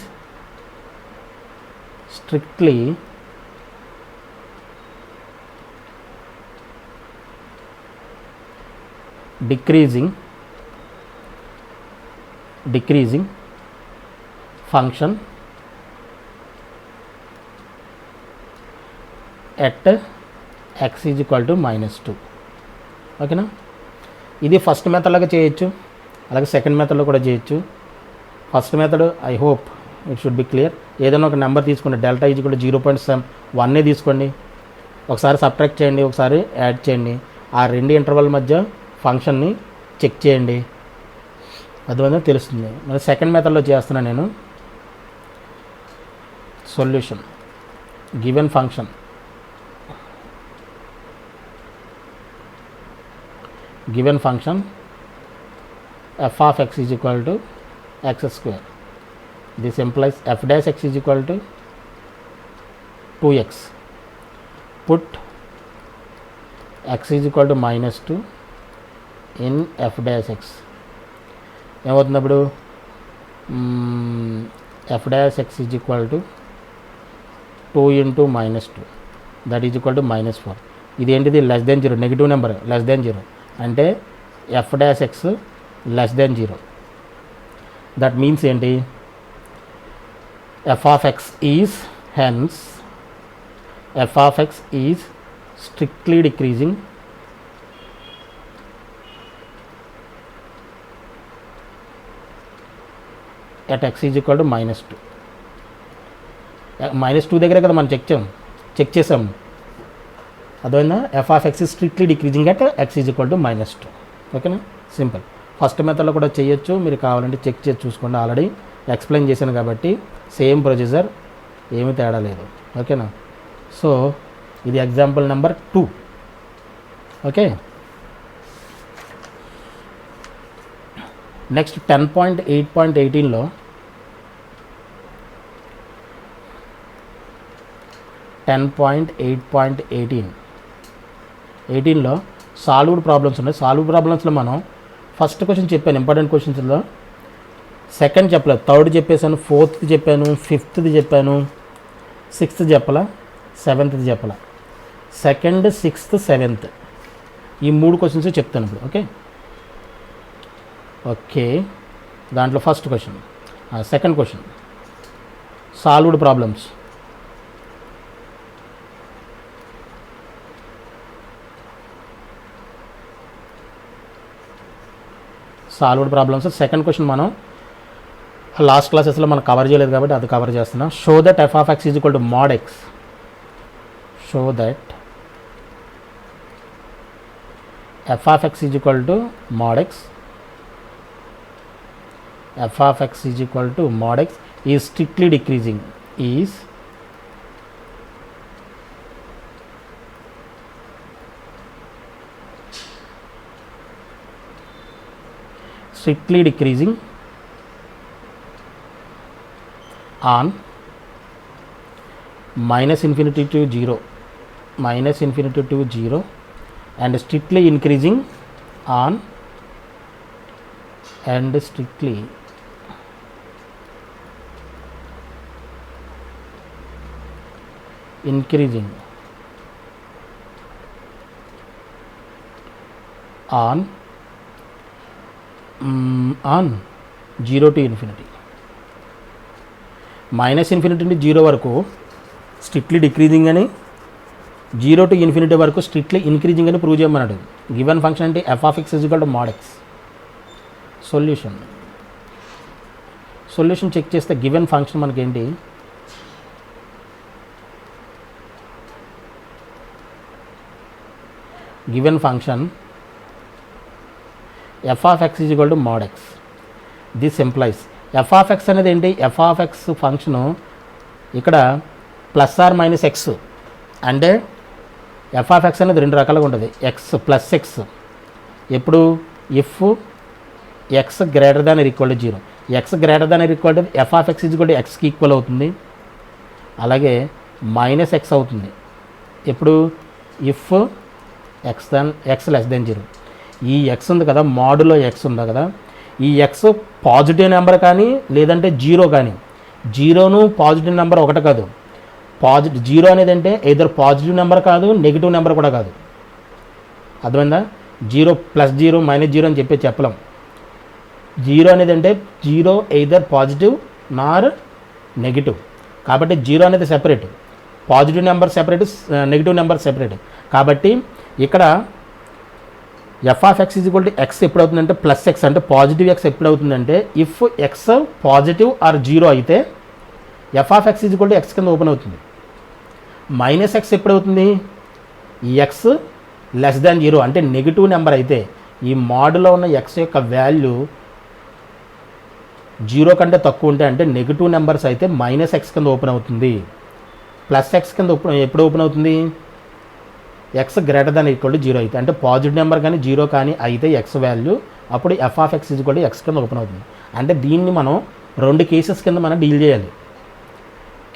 strictly decreasing function at X is equal to -2. ఓకేనా? ఇది first మెథడ్లాగా చేయొచ్చు, అలాగే second మెథడ్లో కూడా చేయొచ్చు. First method I hope it should be clear. ఏదైనా ఒక నెంబర్ తీసుకోండి, డెల్టా ఈజ్ ఈక్వల్ టు 0.1 తీసుకోండి, ఒకసారి సబ్ట్రాక్ట్ చేయండి, ఒకసారి యాడ్ చేయండి, ఆ రెండు ఇంటర్వల్ మధ్య ఫంక్షన్ని చెక్ చేయండి, అర్థమైందో తెలుస్తుంది. మరి సెకండ్ మెథడ్లో చేస్తున్నాను నేను. Solution given function f of x is equal to x square. This implies f dash x is equal to 2x. Put x is equal to -2 in f dash x. ఏమవుతుంది అప్పుడు? f dash x is equal to 2 into -2, that is equal to -4. ఇది ఏంటిది? Less than 0, negative number less than 0 అంటే f dash x less than 0. That means ఏంటి? f of x is, hence f of x is strictly decreasing at x is equal to -2. -2 దగ్గరే కదా మనం check చేసాం, అదైనా f of x is strictly decreasing at x is equal to -2. ఓకేనా? Simple. First మెథడ్లో కూడా చేయొచ్చు, మీరు కావాలంటే చెక్ చేసి చూసుకోండి, ఆల్రెడీ ఎక్స్ప్లెయిన్ చేశాను కాబట్టి సేమ్ ప్రొసీజర్, ఏమీ తేడా లేదు. ఓకేనా? సో ఇది ఎగ్జాంపుల్ నెంబర్ 2. ఓకే, నెక్స్ట్ 10.8.18లో సాల్వ్డ్ ప్రాబ్లమ్స్ ఉన్నాయి. సాల్వ్డ్ ప్రాబ్లమ్స్లో మనం ఫస్ట్ క్వశ్చన్ చెప్పాను, ఇంపార్టెంట్ క్వశ్చన్స్లో. సెకండ్ చెప్పలేదు, థర్డ్ చెప్పేసాను, ఫోర్త్ చెప్పాను, ఫిఫ్త్ది చెప్పాను, సిక్స్త్ చెప్పాల, సెవెంత్ది చెప్పాల. సెకండ్, సిక్స్త్, సెవెంత్ ఈ 3 క్వశ్చన్స్ చెప్తాను ఇప్పుడు. ఓకే, దాంట్లో first question, second question solved problems. Solved problems second question మనం లాస్ట్ క్లాసెస్లో మనం కవర్ చేయలేదు కాబట్టి అది కవర్ చేస్తున్నాం. Show that f of x is equal to mod x. Show that f of x is equal to mod x. f of x is equal to mod x is strictly decreasing. Strictly decreasing on -infinity to 0, and strictly increasing on on 0 to infinity. -infinity నుండి 0 వరకు strictly decreasing అని, 0 to infinity వరకు strictly increasing అని prove చేయమన్నాడు. Given function అంటే f of x is equal to mod x. Solution check చేస్తే given function మనకేంటి? Given function f of x is equal to mod x. This implies f of x అనేది ఏంటి? f of x function ఇక్కడ plus or minus x అంటే f of x అనేది 2 రకాలుగా ఉంటుంది. X plus x ఎప్పుడు? If x greater than or equal to 0. X greater than or equal to f of x is equal to xకి equal అవుతుంది. అలాగే minus x అవుతుంది ఎప్పుడు? If x less than 0. ఈ ఎక్స్ ఉంది కదా, మోడ్లో ఎక్స్ ఉంది కదా, ఈ ఎక్స్ పాజిటివ్ నెంబర్ కానీ లేదంటే 0 కానీ, 0ను పాజిటివ్ నెంబర్ ఒకటి కాదు. 0 అనేది అంటే ఎయిదర్ పాజిటివ్ నెంబర్ కాదు, నెగిటివ్ నెంబర్ కూడా కాదు. అర్థమైందా? 0 + 0 -0 అని చెప్పలేం. 0 అనేది అంటే 0 ఎయిదర్ పాజిటివ్ నార్ నెగిటివ్, కాబట్టి 0 అనేది separate. Positive number separate, negative number separate. కాబట్టి ఇక్కడ F of X is equal to x ఎప్పుడు అవుతుందంటే ప్లస్ ఎక్స్, అంటే పాజిటివ్ ఎక్స్ ఎప్పుడు అవుతుందంటే if x positive or zero అయితే F of X is equal to x కింద ఓపెన్ అవుతుంది. మైనస్ ఎక్స్ ఎప్పుడు అవుతుంది, ఎక్స్ లెస్ దాన్ జీరో అంటే నెగిటివ్ నెంబర్ అయితే ఈ మోడ్లో ఉన్న ఎక్స్ యొక్క వాల్యూ జీరో కంటే తక్కువ ఉంటే అంటే నెగిటివ్ నెంబర్స్ అయితే మైనస్ ఎక్స్ కింద ఓపెన్ అవుతుంది. ప్లస్ ఎక్స్ కింద ఎప్పుడు ఓపెన్ అవుతుంది, X greater than equal to zero అయితే, అంటే పాజిటివ్ నెంబర్ కానీ జీరో కానీ అయితే ఎక్స్ వాల్యూ అప్పుడు F of x equal to x కింద ఓపెన్ అవుతుంది. అంటే దీన్ని మనం 2 కేసెస్ కింద మనం డీల్ చేయాలి.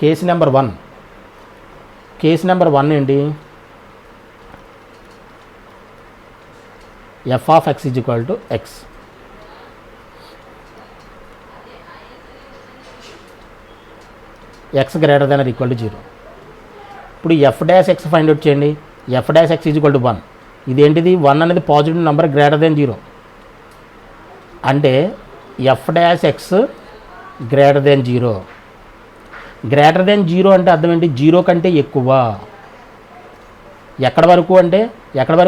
కేసు నెంబర్ 1 ఏంటి, f of x equal to x, x greater than or equal to zero. ఇప్పుడు f dash x find out చేయండి. F dash x equal to 1. ఇదేంటిది, 1 అనేది positive number greater than zero, అంటే f dash X greater than zero. Greater than zero అంటే అర్థం ఏంటి, zero కంటే ఎక్కువ. ఎక్కడ వరకు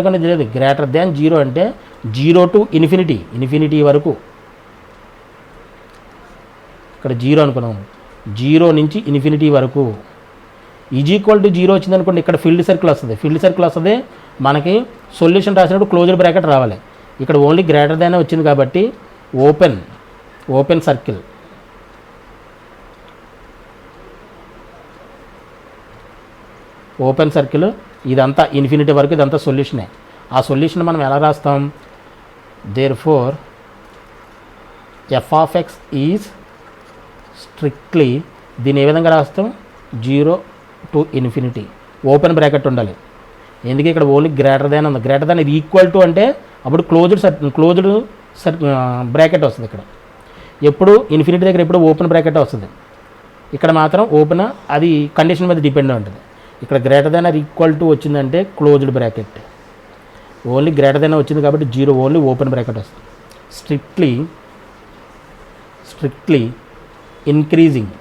అనేది లేదు. గ్రేటర్ దాన్ జీరో అంటే 0 టు ఇన్ఫినిటీ వరకు. ఇక్కడ జీరో అనుకున్నాము, 0 నుంచి ఇన్ఫినిటీ వరకు. ఈజ్ ఈక్వల్ టు జీరో వచ్చిందనుకోండి, ఇక్కడ ఫీల్డ్ సర్కిల్ వస్తుంది. మనకి సొల్యూషన్ రాసినప్పుడు క్లోజ్డ్ బ్రాకెట్ రావాలి. ఇక్కడ ఓన్లీ గ్రేటర్ దాన్ వచ్చింది కాబట్టి ఓపెన్ సర్కిల్, ఇదంతా ఇన్ఫినిటీ వరకు, ఇదంతా సొల్యూషనే. ఆ సొల్యూషన్ మనం ఎలా రాస్తాం, therefore F of X is strictly, దీన్ని ఏ విధంగా రాస్తాం, 0 టు ఇన్ఫినిటీ, ఓపెన్ బ్రాకెట్ ఉండాలి. ఎందుకు ఇక్కడ ఓన్లీ గ్రేటర్ దాన్ ఉంది. గ్రేటర్ దాన్ ఇది ఈక్వల్ టు అంటే అప్పుడు క్లోజ్డ్ బ్రాకెట్ వస్తుంది. ఇక్కడ ఎప్పుడు ఇన్ఫినిటీ దగ్గర ఎప్పుడు ఓపెన్ బ్రాకెట్ వస్తుంది. ఇక్కడ మాత్రం ఓపెన్, అది కండిషన్ మీద డిపెండ్ ఉంటుంది. ఇక్కడ greater than or equal to వచ్చిందంటే closed bracket, only greater than వచ్చింది కాబట్టి 0, ఓన్లీ ఓపెన్ బ్రాకెట్ వస్తుంది. Strictly increasing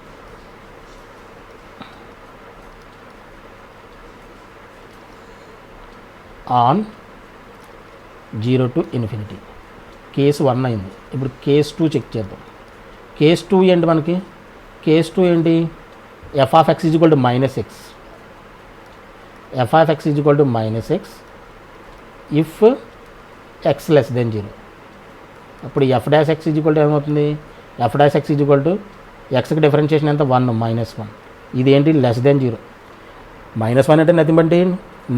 on 0 to infinity. Case 1 అయింది. ఇప్పుడు కేసు 2 చెక్ చేద్దాం. కేసు 2 ఏంటి మనకి, కేసు 2 ఏంటి, f of X is equal to minus x, f of X is equal to minus x if x less than 0. అప్పుడు f dash x is equal to ఏమవుతుంది, f dash x is equal to ఎక్స్కి differentiation ఎంత, 1 -1. ఇదేంటి, less than 0. -1 అంటే nothing but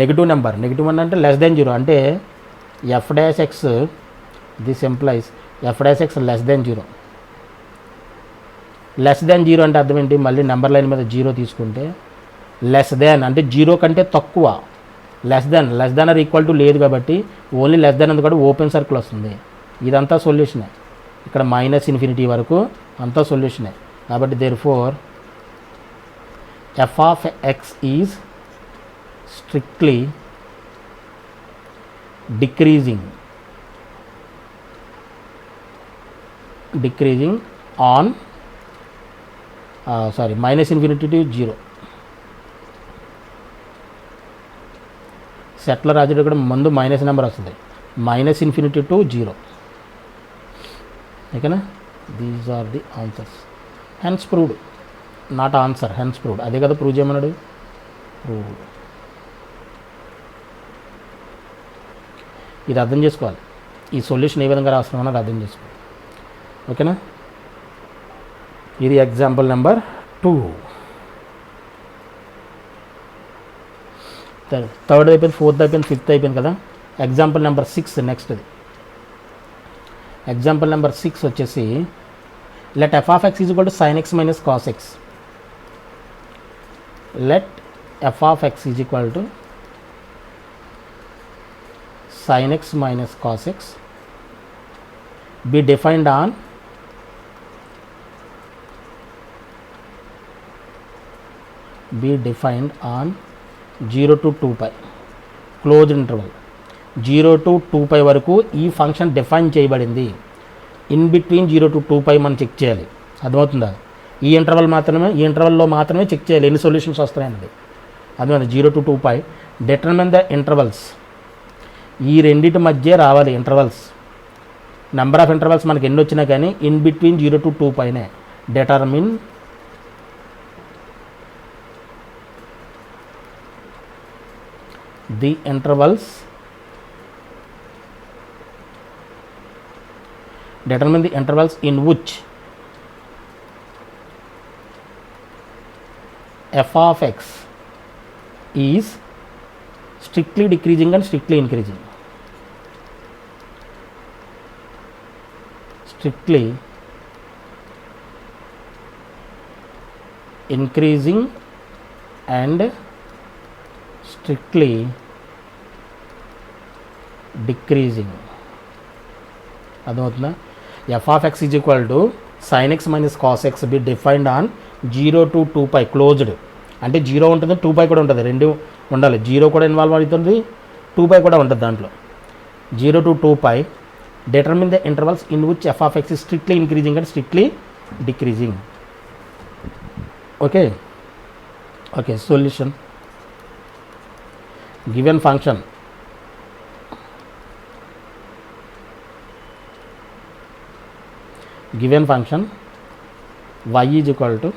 negative number, negative 1 అంటే less than 0, అంటే f dash x, this implies f dash X less than 0. Less than 0 అంటే అర్థం ఏంటి, మళ్ళీ నెంబర్ లైన్ మీద 0 తీసుకుంటే లెస్ దెన్ అంటే 0 కంటే తక్కువ. Less than or equal to లేదు కాబట్టి ఓన్లీ లెస్ దెన్ ఉంది కాబట్టి ఓపెన్ సర్కిల్ వస్తుంది. ఇదంతా సొల్యూషనే. ఇక్కడ -ఇన్ఫినిటీ వరకు అంతా సొల్యూషనే. కాబట్టి therefore F of X is strictly decreasing on -minus infinity to 0. సెట్లో రాజు కూడా ముందు మైనస్ నెంబర్ వస్తుంది, -ఇన్ఫినిటీ టు 0. ఓకేనా, these are the answers. Hence proved, not answer, hence proved. అదే కదా ప్రూవ్ చేయమన్నాడు, ప్రూవ్డ్. ఇది అర్థం చేసుకోవాలి, ఈ సొల్యూషన్ ఏ విధంగా రాస్తున్నామో అర్థం చేసుకోవాలి. ఓకేనా, ఇది ఎగ్జాంపుల్ నెంబర్ 2. థర్డ్ అయిపోయింది, ఫోర్త్ అయిపోయింది, ఫిఫ్త్ అయిపోయింది కదా. Example number 6 next. ఇది ఎగ్జాంపుల్ నెంబర్ 6 వచ్చేసి let f of X is equal to sine X minus cos X. Let f of X is equal to sin x minus cos x be defined on be defined on 0 to 2 pi closed interval. 0 to 2 pi వరకు ఈ function define చేయబడింది. In between 0 to 2 pi మనం check చేయాలి. అర్థమవుతుందా, ఈ ఇంటర్వల్లో మాత్రమే check చేయాలి ఎన్ని సొల్యూషన్స్ వస్తాయన్నది. అందువల్ల 0 to 2π. డిటర్మిన్ ద ఇంటర్వల్స్, ఈ రెండింటి మధ్య రావాలి ఇంటర్వల్స్. నెంబర్ ఆఫ్ ఇంటర్వల్స్ మనకి ఎన్ని వచ్చినా కానీ ఇన్ బిట్వీన్ 0 to 2πనే. Determine the intervals, determine the intervals in which f of x is strictly decreasing and strictly increasing. Strictly increasing and strictly decreasing. అర్థమవుతుందా? f of x is equal to sin x minus cos x be defined on 0 to 2π closed. అంటే 0 ఉంటుంది, 2π కూడా ఉంటుంది, రెండు ఉండాలి. 0 కూడా involve అవుతుంది, 2π కూడా ఉంటుంది దాంట్లో. 0 to 2π. Determine the intervals in which f of x is strictly increasing and strictly decreasing. Okay okay solution. Given function given function y is equal to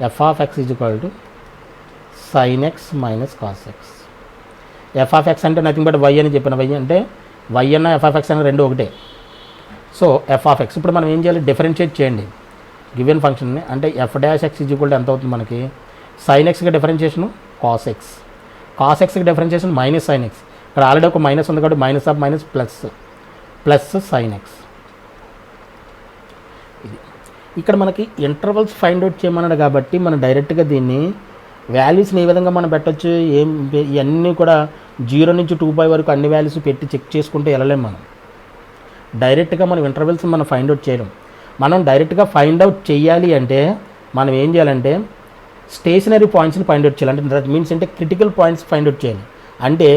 f of x is equal to sin x minus cos x. f of x అంటే nothing but y అని చెప్పిన, y అంటే y అన్న f of x అన్న రెండు ఒకటే. So f of x ఇప్పుడు మనం ఏం చేయాలి, డిఫరెన్షియేట్ చేయండి గివెన్ ఫంక్షన్ని. అంటే f dash x is equal to ఎంత అవుతుంది మనకి, sin xకి డిఫరెన్షియేషన్ cos x, cos xకి డిఫరెన్షియేషన్ మైనస్ sin x. ఇక్కడ ఆల్రెడీ ఒక మైనస్ ఉంది కాబట్టి minus of minus plus plus sin x. ఇక్కడ మనకి ఇంటర్వల్స్ ఫైండ్ అవుట్ చేయమన్నాడు కాబట్టి మనం డైరెక్ట్గా దీన్ని వాల్యూస్ని ఏ విధంగా మనం పెట్టచ్చు, ఇవన్నీ కూడా 0 నుంచి 2π వరకు అన్ని వాల్యూస్ పెట్టి చెక్ చేసుకుంటే వెళ్ళలేం. మనం డైరెక్ట్గా మనం ఇంటర్వెల్స్ మనం ఫైండ్ అవుట్ చేయలేం. మనం డైరెక్ట్గా ఫైండ్ అవుట్ చేయాలి అంటే మనం ఏం చేయాలంటే స్టేషనరీ పాయింట్స్ని ఫైండ్ అవుట్ చేయాలి. అంటే దట్ మీన్స్ అంటే క్రిటికల్ పాయింట్స్ ఫైండ్ అవుట్ చేయాలి. అంటే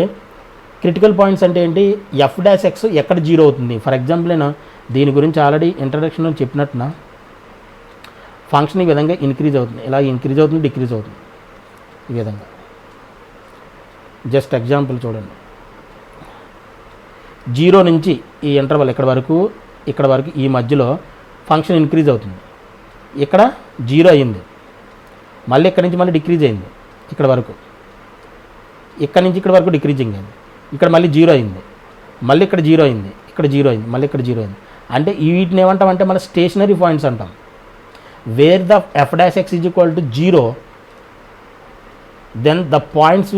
క్రిటికల్ పాయింట్స్ అంటే ఏంటి, ఎఫ్ డాష్ ఎక్స్ ఎక్కడ 0 అవుతుంది. ఫర్ ఎగ్జాంపుల్ నేను దీని గురించి ఆల్రెడీ ఇంట్రడక్షన్లో చెప్పినట్టున ఫంక్షన్ ఈ విధంగా ఇంక్రీజ్ అవుతుంది, ఇలా ఇంక్రీజ్ అవుతుంది, డిక్రీజ్ అవుతుంది ఈ విధంగా. జస్ట్ ఎగ్జాంపుల్ చూడండి. 0 నుంచి ఈ ఇంటర్వల్ ఇక్కడ వరకు ఈ మధ్యలో ఫంక్షన్ ఇంక్రీజ్ అవుతుంది. ఇక్కడ 0 అయ్యింది, మళ్ళీ ఇక్కడ నుంచి మళ్ళీ డిక్రీజ్ అయింది ఇక్కడ వరకు, ఇక్కడ నుంచి ఇక్కడ వరకు డిక్రీజింగ్ అయింది, ఇక్కడ మళ్ళీ 0 అయింది, మళ్ళీ ఇక్కడ 0 అయింది, ఇక్కడ 0 అయింది, మళ్ళీ ఇక్కడ 0 అయింది. అంటే వీటిని ఏమంటాం అంటే మన స్టేషనరీ పాయింట్స్ అంటాం. Wear the f dash x is equal to 0, then the points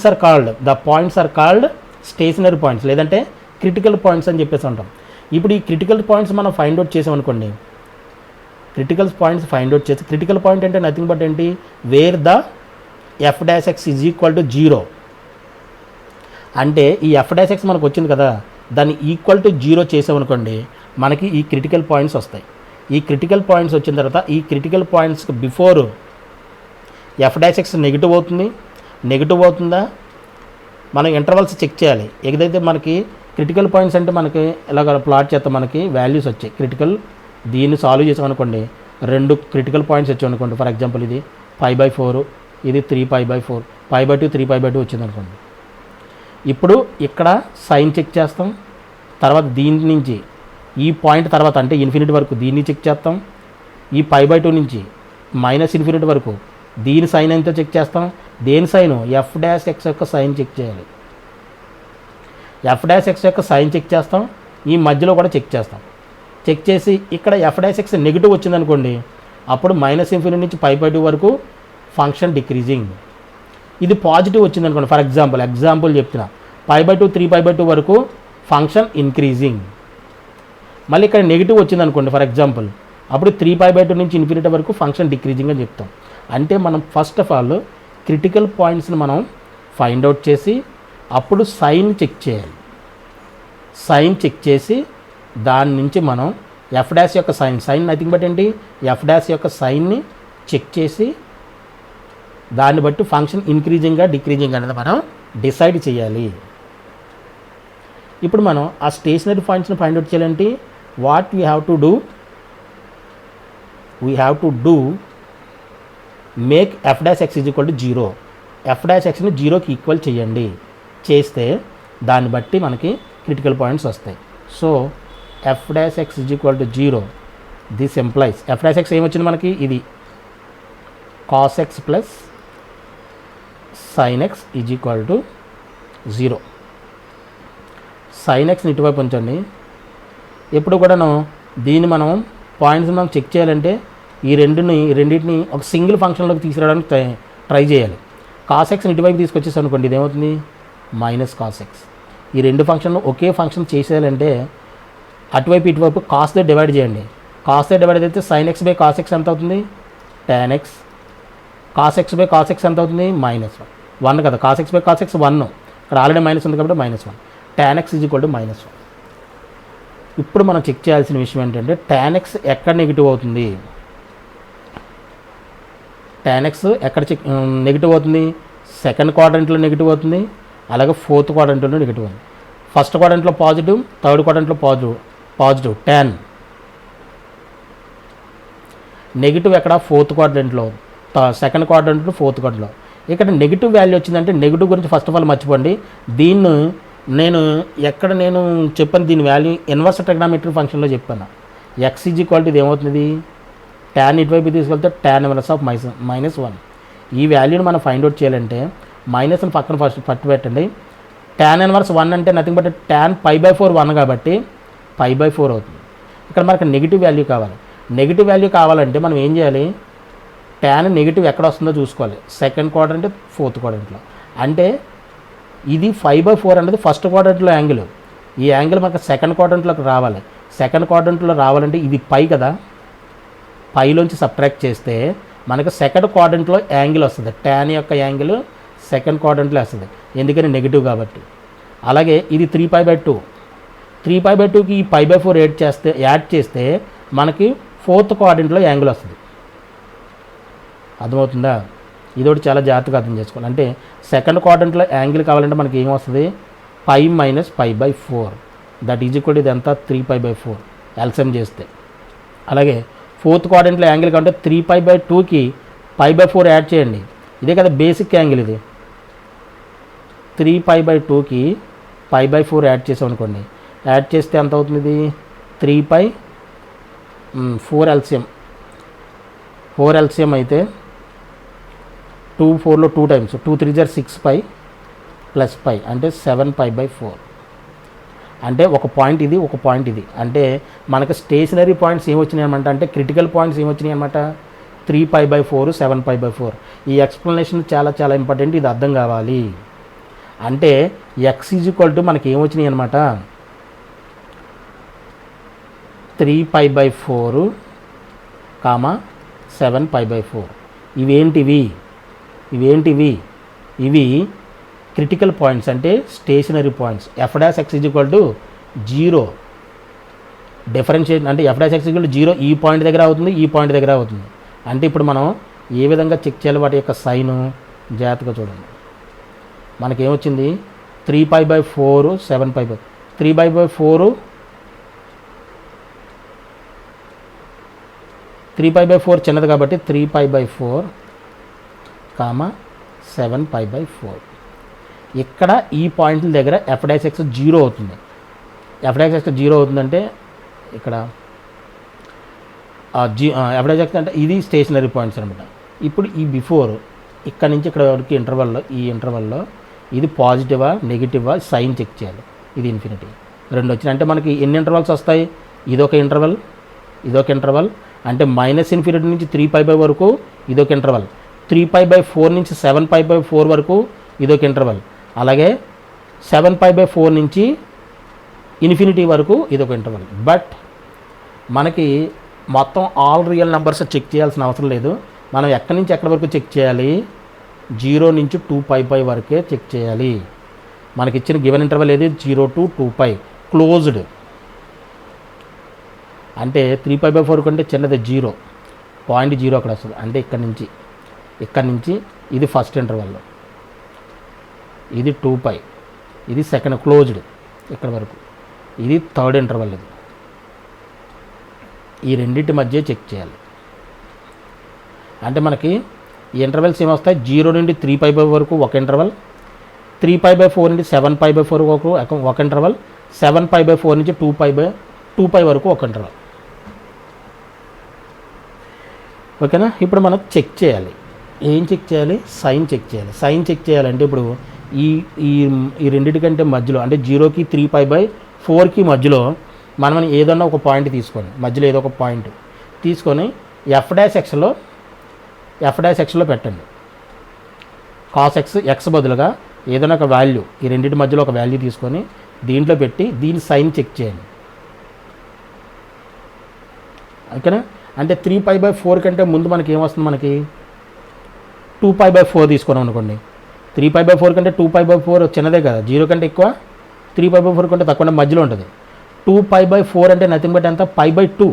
are called stationary points లేదంటే క్రిటికల్ పాయింట్స్ అని చెప్పేసి అంటాం. ఇప్పుడు ఈ క్రిటికల్ పాయింట్స్ మనం ఫైండ్ అవుట్ చేసామనుకోండి, క్రిటికల్ పాయింట్స్ ఫైండ్ అవుట్ చేసి, క్రిటికల్ పాయింట్ అంటే నథింగ్ బట్ ఏంటి, where the f dash x is equal to 0. అంటే ఈ f dash x మనకు వచ్చింది కదా, దాన్ని ఈక్వల్ టు 0 చేసామనుకోండి మనకి ఈ క్రిటికల్ పాయింట్స్ వస్తాయి. ఈ క్రిటికల్ పాయింట్స్ వచ్చిన తర్వాత ఈ క్రిటికల్ పాయింట్స్కి before f dash x negative అవుతుందా మనం ఇంటర్వల్స్ చెక్ చేయాలి. ఏదైతే మనకి క్రిటికల్ పాయింట్స్ అంటే మనకి ఇలాగ ప్లాట్ చేస్తే మనకి వాల్యూస్ వచ్చాయి క్రిటికల్. దీన్ని సాల్వ్ చేసామనుకోండి 2 క్రిటికల్ పాయింట్స్ వచ్చాయనుకోండి. ఫర్ ఎగ్జాంపుల్ ఇది π/4, ఇది 3π/4, π/2 3π/2 వచ్చిందనుకోండి. ఇప్పుడు ఇక్కడ సైన్ చెక్ చేస్తాం, తర్వాత దీని నుంచి ఈ పాయింట్ తర్వాత అంటే ఇన్ఫినిటీ వరకు దీన్ని చెక్ చేస్తాం, ఈ π/2 నుంచి -∞ వరకు దీని సైన్ ఎంతో చెక్ చేస్తాం. దేని సైను, ఎఫ్ డాష్ ఎక్స్ యొక్క సైన్ చెక్ చేయాలి. ఎఫ్ డాష్ ఎక్స్ యొక్క సైన్ చెక్ చేస్తాం, ఈ మధ్యలో కూడా చెక్ చేస్తాం. చెక్ చేసి ఇక్కడ ఎఫ్ డాష్ ఎక్స్ నెగిటివ్ వచ్చిందనుకోండి, అప్పుడు -∞ నుంచి π/2 వరకు ఫంక్షన్ డిక్రీజింగ్. ఇది పాజిటివ్ వచ్చిందనుకోండి, ఫర్ ఎగ్జాంపుల్ చెప్తున్నా, π/2 3π/2 వరకు ఫంక్షన్ ఇంక్రీజింగ్. మళ్ళీ ఇక్కడ నెగిటివ్ వచ్చిందనుకోండి ఫర్ ఎగ్జాంపుల్, అప్పుడు 3π/2 నుంచి ఇన్ఫినిటీ వరకు ఫంక్షన్ డిక్రీజింగ్ అని చెప్తాం. అంటే మనం ఫస్ట్ ఆఫ్ ఆల్ క్రిటికల్ పాయింట్స్ని మనం ఫైండ్ అవుట్ చేసి అప్పుడు సైన్ చెక్ చేయాలి. సైన్ చెక్ చేసి దాని నుంచి మనం ఎఫ్ డాష్ యొక్క సైన్ నథింగ్ బట్ ఏంటి, ఎఫ్ డాష్ యొక్క సైన్ని చెక్ చేసి దాన్ని బట్టి ఫంక్షన్ ఇంక్రీజింగ్గా డిక్రీజింగ్ అనేది మనం డిసైడ్ చేయాలి. ఇప్పుడు మనం ఆ స్టేషనరీ పాయింట్స్ని ఫైండ్ అవుట్ చేయాలంటే what we have to do make f dash x is equal to 0. F dash ఎక్స్ని 0కి ఈక్వల్ చేయండి. చేస్తే దాన్ని బట్టి మనకి క్రిటికల్ పాయింట్స్ వస్తాయి. So f dash x is equal to 0. This implies f dash x ఏమొచ్చింది మనకి, ఇది cos x plus sine x is equal to 0. Sine ఎక్స్ని ఇటువైపు ఉంచండి. ఎప్పుడు కూడాను దీన్ని మనం పాయింట్స్ మనం చెక్ చేయాలంటే ఈ రెండింటిని ఒక సింగిల్ ఫంక్షన్లోకి తీసుకురావడానికి ట్రై చేయాలి. కాస్ ఎక్స్ని ఇటువైపు తీసుకొచ్చేసి అనుకోండి, ఇదేమవుతుంది మైనస్ కాస్ ఎక్స్. ఈ రెండు ఫంక్షన్లు ఒకే ఫంక్షన్ చేసేయాలంటే అటువైపు ఇటువైపు కాస్తో డివైడ్ చేయండి. కాస్తో డివైడ్ అయితే sine x by cos x ఎంత అవుతుంది, tan x. Cos x by cos x ఎంత అవుతుంది, -1 కదా. Cos x by cos x 1, ఇక్కడ ఆల్రెడీ మైనస్ ఉంది కాబట్టి -1. tan x is equal to -1. ఇప్పుడు మనం చెక్ చేయాల్సిన విషయం ఏంటంటే tan ఎక్స్ ఎక్కడ నెగిటివ్ అవుతుంది, tan ఎక్స్ ఎక్కడ నెగిటివ్ అవుతుంది, సెకండ్ క్వాడ్రంట్లో నెగిటివ్ అవుతుంది, అలాగే ఫోర్త్ క్వాడ్రంట్లో నెగిటివ్ అవుతుంది. ఫస్ట్ క్వాడ్రంట్లో positive, third క్వాడ్రంట్లో positive tan. Negative ఎక్కడ, ఫోర్త్ క్వాడ్రంట్లో, సెకండ్ క్వాడ్రంట్లో, ఫోర్త్ క్వాడ్రంట్లో. ఇక్కడ నెగిటివ్ వాల్యూ వచ్చిందంటే నెగిటివ్ గురించి ఫస్ట్ ఆఫ్ ఆల్ మర్చిపోండి. దీన్ని నేను చెప్పాను, దీని వాల్యూ ఇన్వర్స్ ట్రిగ్నామెట్రీ ఫంక్షన్లో చెప్పాను. ఎక్స్ ఈజ్ ఈక్వల్ టు ఇది ఏమవుతుంది, tan ఇటువైపు తీసుకెళ్తే tan ఇన్వర్స్ ఆఫ్ -1. ఈ వాల్యూని మనం ఫైండ్ అవుట్ చేయాలంటే మైనస్ని పక్కన ఫస్ట్ పట్టు పెట్టండి. tan ఇన్వర్స్ 1 అంటే నథింగ్ బట్ tan π/4 1 కాబట్టి π/4 అవుతుంది. ఇక్కడ మనకు నెగిటివ్ వాల్యూ కావాలి. నెగిటివ్ వాల్యూ కావాలంటే మనం ఏం చేయాలి, tan నెగిటివ్ ఎక్కడ వస్తుందో చూసుకోవాలి. సెకండ్ క్వాడ్రంట్, ఫోర్త్ క్వాడ్రంట్లో. అంటే ఇది 5/4 అనేది ఫస్ట్ క్వాడ్రంట్లో యాంగిల్. ఈ యాంగిల్ మనకు సెకండ్ క్వాడ్రంట్లోకి రావాలి. సెకండ్ క్వాడ్రంట్లో రావాలంటే ఇది పై కదా, పైలోంచి సబ్ట్రాక్ట్ చేస్తే మనకు సెకండ్ క్వాడ్రంట్లో యాంగిల్ వస్తుంది. tan యొక్క యాంగిల్ సెకండ్ క్వాడ్రంట్లో వస్తుంది, ఎందుకని నెగిటివ్ కాబట్టి. అలాగే ఇది 3π/2. 3π/2కి ఈ π/4 యాడ్ చేస్తే మనకి ఫోర్త్ క్వాడ్రంట్లో యాంగిల్ వస్తుంది. అర్థమవుతుందా? ఇదొకటి చాలా జాగ్రత్తగా అర్థం చేసుకోవాలి. అంటే సెకండ్ క్వాడ్రంట్లో యాంగిల్ కావాలంటే మనకి ఏమొస్తుంది, π - π/4 దట్ ఈజ్ ఈక్వల్ ఇది ఎంత 3π/4 ఎల్సిఎం చేస్తే. అలాగే ఫోర్త్ క్వాడ్రంట్లో యాంగిల్ కావాలంటే 3π/2కి π/4 యాడ్ చేయండి. ఇదే కదా బేసిక్ యాంగిల్. ఇది 3π/2కి π/4 యాడ్ చేసాం అనుకోండి, యాడ్ చేస్తే ఎంత అవుతుంది, ఇది 3π/4 ఎల్సిఎం. 4 ఎల్సిఎం అయితే 2 4లో 2 టైమ్స్, 2 3 = 6π + π అంటే 7π/4. అంటే ఒక పాయింట్ ఇది, ఒక పాయింట్ ఇది. అంటే మనకు స్టేషనరీ పాయింట్స్ ఏమొచ్చినాయి అనమాట, అంటే క్రిటికల్ పాయింట్స్ ఏమొచ్చినాయి అనమాట, 3π/4 7π/4. ఈ ఎక్స్ప్లెనేషన్ చాలా చాలా ఇంపార్టెంట్, ఇది అర్థం కావాలి. అంటే ఎక్స్ ఈజ్ ఈక్వల్ టు మనకి ఏమొచ్చినాయి అనమాట, 3π/4, 7π/4. ఇవేంటివి, ఇవి క్రిటికల్ పాయింట్స్, అంటే stationary points. F dash x is equal to 0 differentiate, అంటే f dash x equal to 0 ఈ పాయింట్ దగ్గర అవుతుంది, ఈ పాయింట్ దగ్గర అవుతుంది. అంటే ఇప్పుడు మనం ఏ విధంగా చెక్ చేయాలి, వాటి యొక్క సైను జాగ్రత్తగా చూడండి. మనకేమొచ్చింది 3π/4 7π/4. 3π/4 చిన్నది కాబట్టి 3π/4, 7π/4. ఇక్కడ ఈ పాయింట్ల దగ్గర ఎఫ్ డాష్ ఎక్స్ 0 అవుతుంది. ఎఫ్ డాష్ ఎక్స్ 0 అవుతుందంటే ఇక్కడ ఎఫ్ డాష్ ఎక్స్ అంటే ఇది స్టేషనరీ పాయింట్స్ అనమాట. ఇప్పుడు ఈ బిఫోర్ ఇక్కడ నుంచి ఇక్కడ వరకు ఇంటర్వల్లో, ఈ ఇంటర్వల్లో ఇది పాజిటివా నెగిటివా సైన్ చెక్ చేయాలి. ఇది ఇన్ఫినిటీ 2 వచ్చినాయి అంటే మనకి ఎన్ని ఇంటర్వల్స్ వస్తాయి, ఇదొక ఇంటర్వల్, ఇదొక ఇంటర్వల్. అంటే -∞ నుంచి 3π వరకు ఇదొక ఇంటర్వల్, 3π/4 నుంచి 7π/4 వరకు ఇదొక ఇంటర్వల్, అలాగే 7π/4 నుంచి ఇన్ఫినిటీ వరకు ఇదొక ఇంటర్వల్. బట్ మనకి మొత్తం ఆల్ రియల్ నెంబర్స్ చెక్ చేయాల్సిన అవసరం లేదు. మనం ఎక్కడి నుంచి ఎక్కడి వరకు చెక్ చేయాలి, 0 నుంచి 2π వరకే చెక్ చేయాలి. మనకి ఇచ్చిన గివెన్ ఇంటర్వల్ ఏది 0 to 2π క్లోజ్డ్. అంటే 3π/4 కంటే చిన్నది 0, 0.0 అక్కడ వస్తుంది. అంటే ఇక్కడ నుంచి ఇది ఫస్ట్ ఇంటర్వల్లో, ఇది 2π, ఇది సెకండ్ క్లోజ్డ్ ఇక్కడ వరకు, ఇది థర్డ్ ఇంటర్వల్. ఇది ఈ రెండింటి మధ్య చెక్ చేయాలి. అంటే మనకి ఈ ఇంటర్వెల్స్ ఏమొస్తాయి, 0 నుండి 3π వరకు ఒక ఇంటర్వెల్, 3π/4 నుండి 7π/4 వరకు ఒక ఇంటర్వెల్, 7π/4 నుంచి 2π వరకు ఒక ఇంటర్వెల్. ఓకేనా. ఇప్పుడు మనం చెక్ చేయాలి. ఏం చెక్ చేయాలి? సైన్ చెక్ చేయాలి. సైన్ చెక్ చేయాలంటే ఇప్పుడు ఈ ఈ ఈ రెండింటికంటే మధ్యలో అంటే 0కి 3π/4కి మధ్యలో మనం ఏదన్నా ఒక పాయింట్ తీసుకొని, మధ్యలో ఏదో ఒక పాయింట్ తీసుకొని f'(x)లో పెట్టండి. cos x బదులుగా ఏదైనా ఒక వాల్యూ, ఈ రెండింటి మధ్యలో ఒక వాల్యూ తీసుకొని దీంట్లో పెట్టి దీని సైన్ చెక్ చేయండి. ఓకేనా. అంటే 3π/4 కంటే ముందు మనకి ఏమొస్తుంది, మనకి 2π/4 తీసుకున్నాం అనుకోండి. 3π/4 కంటే 2π/4 చిన్నదే కదా, 0 కంటే ఎక్కువ, 3π/4 కంటే తక్కువ మధ్యలో ఉంటుంది. 2π/4 అంటే నథింగ్ బట్ ఎంత, π/2.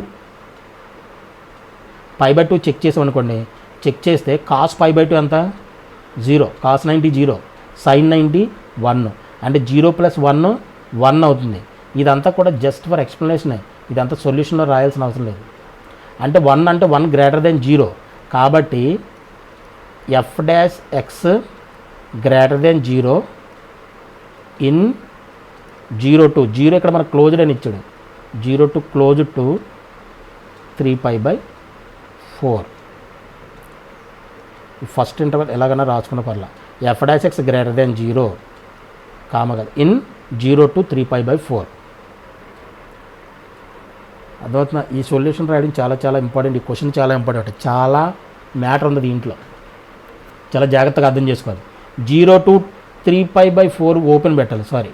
π/2 చెక్ చేసాం అనుకోండి. చెక్ చేస్తే cos π/2 ఎంత, 0, cos 90 0, sin 90 1, అంటే 0 + 1 1 అవుతుంది. ఇదంతా కూడా జస్ట్ ఫర్ ఎక్స్ప్లెనేషనే, ఇదంతా సొల్యూషన్లో రాయాల్సిన అవసరం లేదు. అంటే 1 అంటే 1 > 0, కాబట్టి f'(x) > 0 ఇన్ 0 to 0, ఇక్కడ మనకు క్లోజ్డ్ అని ఇచ్చాడు, 0 to close to 3π/4. First interval ఎలాగైనా రాసుకున్న పర్లా, f'(x) > 0 కామగా ఇన్ 0 to 3π/4. అర్థమవుతున్నా. ఈ సొల్యూషన్ రాయడం చాలా చాలా ఇంపార్టెంట్. ఈ క్వశ్చన్ చాలా ఇంపార్టెంట్, చాలా మ్యాటర్ ఉంది దీంట్లో, చాలా జాగ్రత్తగా అర్థం చేసుకోవాలి. 0 to 3π/4 ఓపెన్ పెట్టాలి, సారీ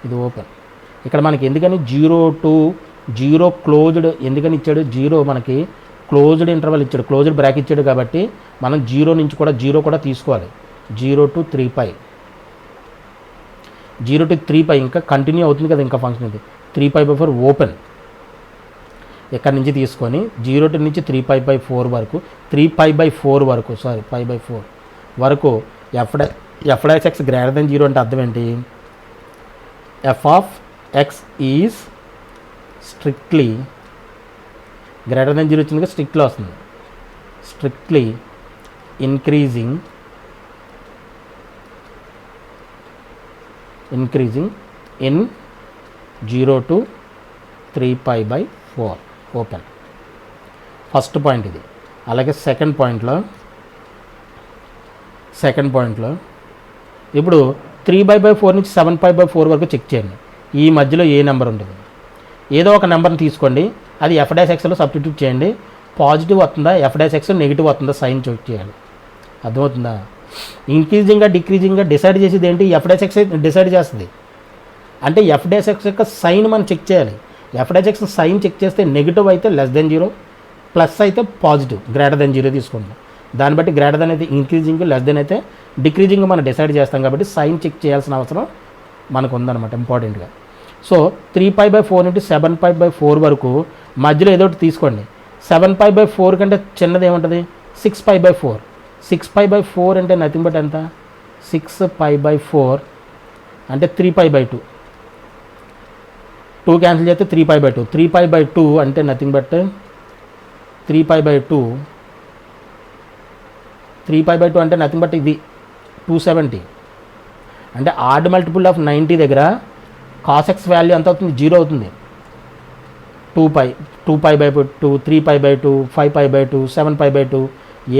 ఇది ఓపెన్. ఇక్కడ మనకి ఎందుకని 0 to 0 క్లోజ్డ్ ఎందుకని ఇచ్చాడు, 0 మనకి క్లోజ్డ్ ఇంటర్వల్ ఇచ్చాడు, క్లోజ్డ్ బ్రాకెట్ ఇచ్చాడు, కాబట్టి మనం 0 నుంచి కూడా 0 కూడా తీసుకోవాలి. 0 to 3π, 0 to 3π ఇంకా కంటిన్యూ అవుతుంది కదా, ఇంకా ఫంక్షన్ ఇది 3π/4 ఓపెన్. ఎక్కడి నుంచి తీసుకొని 0 to నుంచి 3π/4 వరకు, 3π/4 వరకు, సారీ π/4 వరకు f'(x) > 0 అంటే అర్థం ఏంటి, f(x) ఈజ్ స్ట్రిక్ట్లీ > 0 వచ్చింది, స్ట్రిక్ట్లో వస్తుంది, strictly increasing in 0 to 3π/4 open. First point ఇది. అలాగే సెకండ్ పాయింట్లో ఇప్పుడు 3π/4 నుంచి 7π/4 వరకు చెక్ చేయండి. ఈ మధ్యలో ఏ నెంబర్ ఉంటుంది, ఏదో ఒక నెంబర్ని తీసుకోండి, అది f'(xలో సబ్స్టిట్యూట్ చేయండి. పాజిటివ్ వస్తుందా, f'(x) నెగిటివ్ వస్తుందా, సైన్ చెక్ చేయాలి. అర్థమవుతుందా. ఇంక్రీజింగ్గా డిక్రీజింగ్గా డిసైడ్ చేసేది ఏంటి, f'(x) డిసైడ్ చేస్తుంది. అంటే f'(x) యొక్క సైన్ మనం చెక్ చేయాలి. f'(x) సైన్ చెక్ చేస్తే నెగిటివ్ అయితే <0, ప్లస్ అయితే పాజిటివ్ > 0 తీసుకుంటాం. దాన్ని బట్టి గ్రేటర్ అయితే ఇంక్రీజింగ్, లెస్ దెన్ అయితే డిక్రీజింగ్ మనం డిసైడ్ చేస్తాం, కాబట్టి సైన్ చెక్ చేయాల్సిన అవసరం మనకు ఉందన్నమాట ఇంపార్టెంట్గా. సో 3π/4 నుండి 7π/4 వరకు మధ్యలో ఏదో ఒకటి తీసుకోండి. 7π/4 కంటే చిన్నది ఏముంటుంది, 6π/4. 6π/4 అంటే నథింగ్ బట్ ఎంత, 6π/4 అంటే 3π/2. 2 క్యాన్సిల్ చేస్తే 3π/2. 3π/2 అంటే నథింగ్ బట్ 3π/2 అంటే నథింగ్ బట్ ఇది 270. అంటే ఆడ్ మల్టిపుల్ ఆఫ్ 90 దగ్గర cos x వాల్యూ ఎంత అవుతుంది, 0 అవుతుంది. 2π/2, 3π/2, 5π/2, 7π/2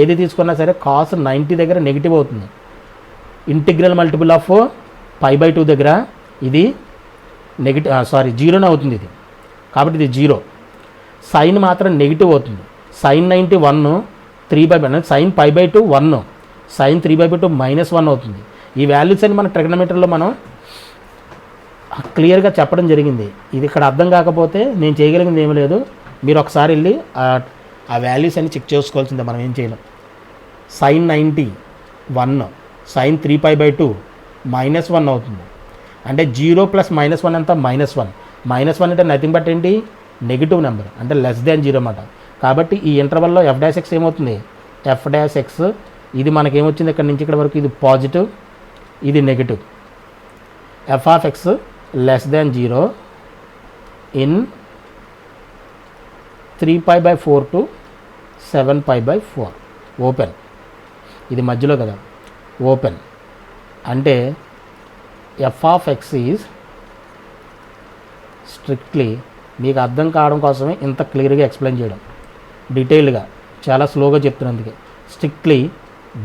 ఏది తీసుకున్నా సరే cos 90 దగ్గర నెగిటివ్ అవుతుంది. ఇంటిగ్రల్ మల్టిపుల్ ఆఫ్ π/2 దగ్గర ఇది నెగిటివ్, సారీ 0 అవుతుంది ఇది, కాబట్టి ఇది 0. సైన్ మాత్రం నెగిటివ్ అవుతుంది. sin 90 1, 3/2 sin π/2 1, sin 3/2 -1 అవుతుంది. ఈ వాల్యూస్ అని మన ట్రిగ్నోమెట్రీలో మనం క్లియర్గా చెప్పడం జరిగింది. ఇది ఇక్కడ అర్థం కాకపోతే నేను చేయగలిగింది ఏమీ లేదు, మీరు ఒకసారి వెళ్ళి ఆ వాల్యూస్ అన్ని చెక్ చేసుకోవాల్సిందే, మనం ఏం చేయలేం. sin 90 1, sin 3π/2 -1 అవుతుంది. అంటే 0 + -1 ఎంత, -1. -1 అంటే నథింగ్ బట్ ఏంటి, నెగిటివ్ నెంబర్, అంటే <0 అన్నమాట. కాబట్టి ఈ ఇంటర్వల్లో f'(x) ఏమవుతుంది, f'(x) ఇది మనకేమొచ్చింది ఇక్కడ నుంచి ఇక్కడ వరకు, ఇది పాజిటివ్, ఇది negative. f(x) <0 in 3π/4 to 7π/4 open, ఇది మధ్యలో కదా ఓపెన్. అంటే f of X is strictly, మీకు అర్థం కావడం కోసమే ఇంత క్లియర్గా ఎక్స్ప్లెయిన్ చేయడం, డీటెయిల్డ్గా, చాలా స్లోగా చెప్తున్నాను. అందుకే స్ట్రిక్ట్లీ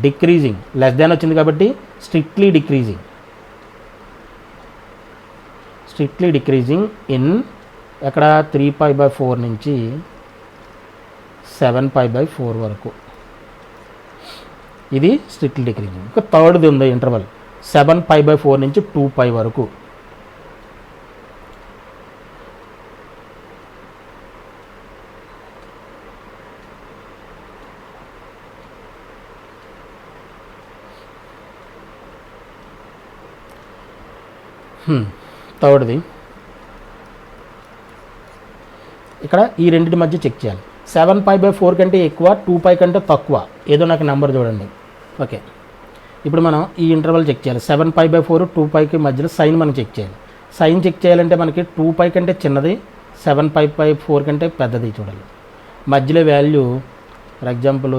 డిక్రీజింగ్, లెస్ దాన్ వచ్చింది కాబట్టి strictly decreasing, strictly decreasing in ఎక్కడ 3π/4 నుంచి 7π/4 వరకు. ఇది స్ట్రిక్ట్లీ డిక్రీజింగ్. ఇంకా థర్డ్ది ఉంది ఇంటర్వల్ 7π/4 నుంచి 2π వరకు. థర్డ్ది ఇక్కడ ఈ రెండింటి మధ్య చెక్ చేయాలి. 7π/4 కంటే ఎక్కువ, 2π కంటే తక్కువ, ఏదో నాకు నెంబర్ చూడండి. ఓకే, ఇప్పుడు మనం ఈ ఇంటర్వల్ చెక్ చేయాలి. 7π/4 2πకి మధ్యలో సైన్ మనం చెక్ చేయాలి. సైన్ చెక్ చేయాలంటే మనకి 2π కంటే చిన్నది, 7π/4 కంటే పెద్దది చూడాలి. మధ్యలో వాల్యూ ఫర్ ఎగ్జాంపుల్